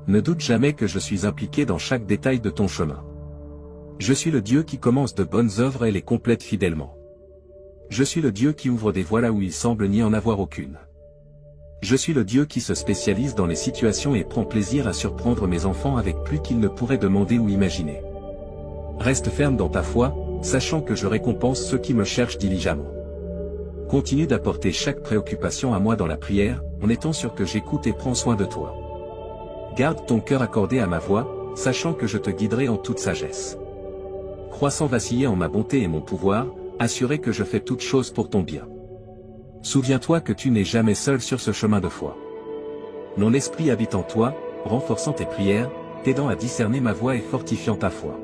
Ne doute jamais que je suis impliqué dans chaque détail de ton chemin. Je suis le Dieu qui commence de bonnes œuvres et les complète fidèlement. Je suis le Dieu qui ouvre des voies là où il semble n'y en avoir aucune. Je suis le Dieu qui se spécialise dans les situations et prend plaisir à surprendre mes enfants avec plus qu'ils ne pourraient demander ou imaginer. Reste ferme dans ta foi, sachant que je récompense ceux qui me cherchent diligemment. Continue d'apporter chaque préoccupation à moi dans la prière, en étant sûr que j'écoute et prends soin de toi. Garde ton cœur accordé à ma voix, sachant que je te guiderai en toute sagesse. Crois sans vaciller en ma bonté et mon pouvoir, assuré que je fais toutes choses pour ton bien. Souviens-toi que tu n'es jamais seul sur ce chemin de foi. Mon esprit habite en toi, renforçant tes prières, t'aidant à discerner ma voix et fortifiant ta foi.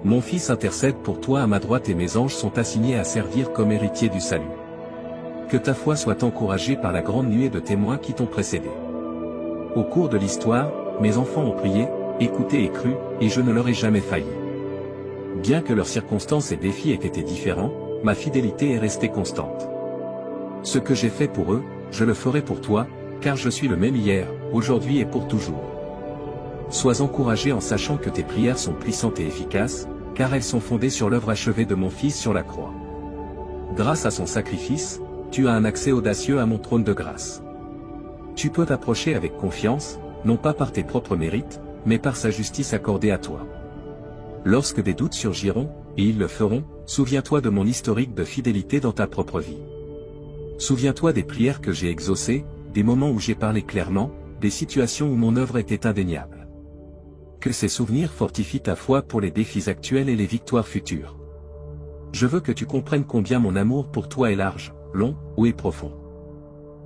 Mon Fils intercède pour toi à ma droite et mes anges sont assignés à servir comme héritiers du salut. Que ta foi soit encouragée par la grande nuée de témoins qui t'ont précédé. Au cours de l'histoire, mes enfants ont prié, écouté et cru, et je ne leur ai jamais failli. Bien que leurs circonstances et défis aient été différents, ma fidélité est restée constante. Ce que j'ai fait pour eux, je le ferai pour toi, car je suis le même hier, aujourd'hui et pour toujours. Sois encouragé en sachant que tes prières sont puissantes et efficaces, car elles sont fondées sur l'œuvre achevée de mon Fils sur la croix. Grâce à son sacrifice, tu as un accès audacieux à mon trône de grâce. Tu peux t'approcher avec confiance, non pas par tes propres mérites, mais par sa justice accordée à toi. Lorsque des doutes surgiront, et ils le feront, souviens-toi de mon historique de fidélité dans ta propre vie. Souviens-toi des prières que j'ai exaucées, des moments où j'ai parlé clairement, des situations où mon œuvre était indéniable. Que ces souvenirs fortifient ta foi pour les défis actuels et les victoires futures. Je veux que tu comprennes combien mon amour pour toi est large, long, haut et profond.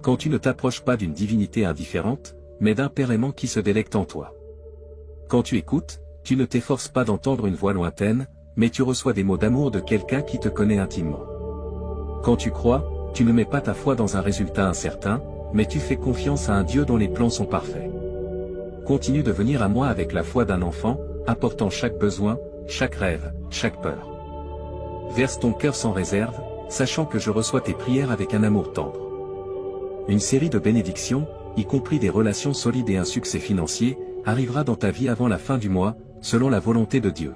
Quand tu ne t'approches pas d'une divinité indifférente, mais d'un Père aimant qui se délecte en toi. Quand tu écoutes, tu ne t'efforces pas d'entendre une voix lointaine, mais tu reçois des mots d'amour de quelqu'un qui te connaît intimement. Quand tu crois, tu ne mets pas ta foi dans un résultat incertain, mais tu fais confiance à un Dieu dont les plans sont parfaits. Continue de venir à moi avec la foi d'un enfant, apportant chaque besoin, chaque rêve, chaque peur. Verse ton cœur sans réserve, sachant que je reçois tes prières avec un amour tendre. Une série de bénédictions, y compris des relations solides et un succès financier, arrivera dans ta vie avant la fin du mois, selon la volonté de Dieu.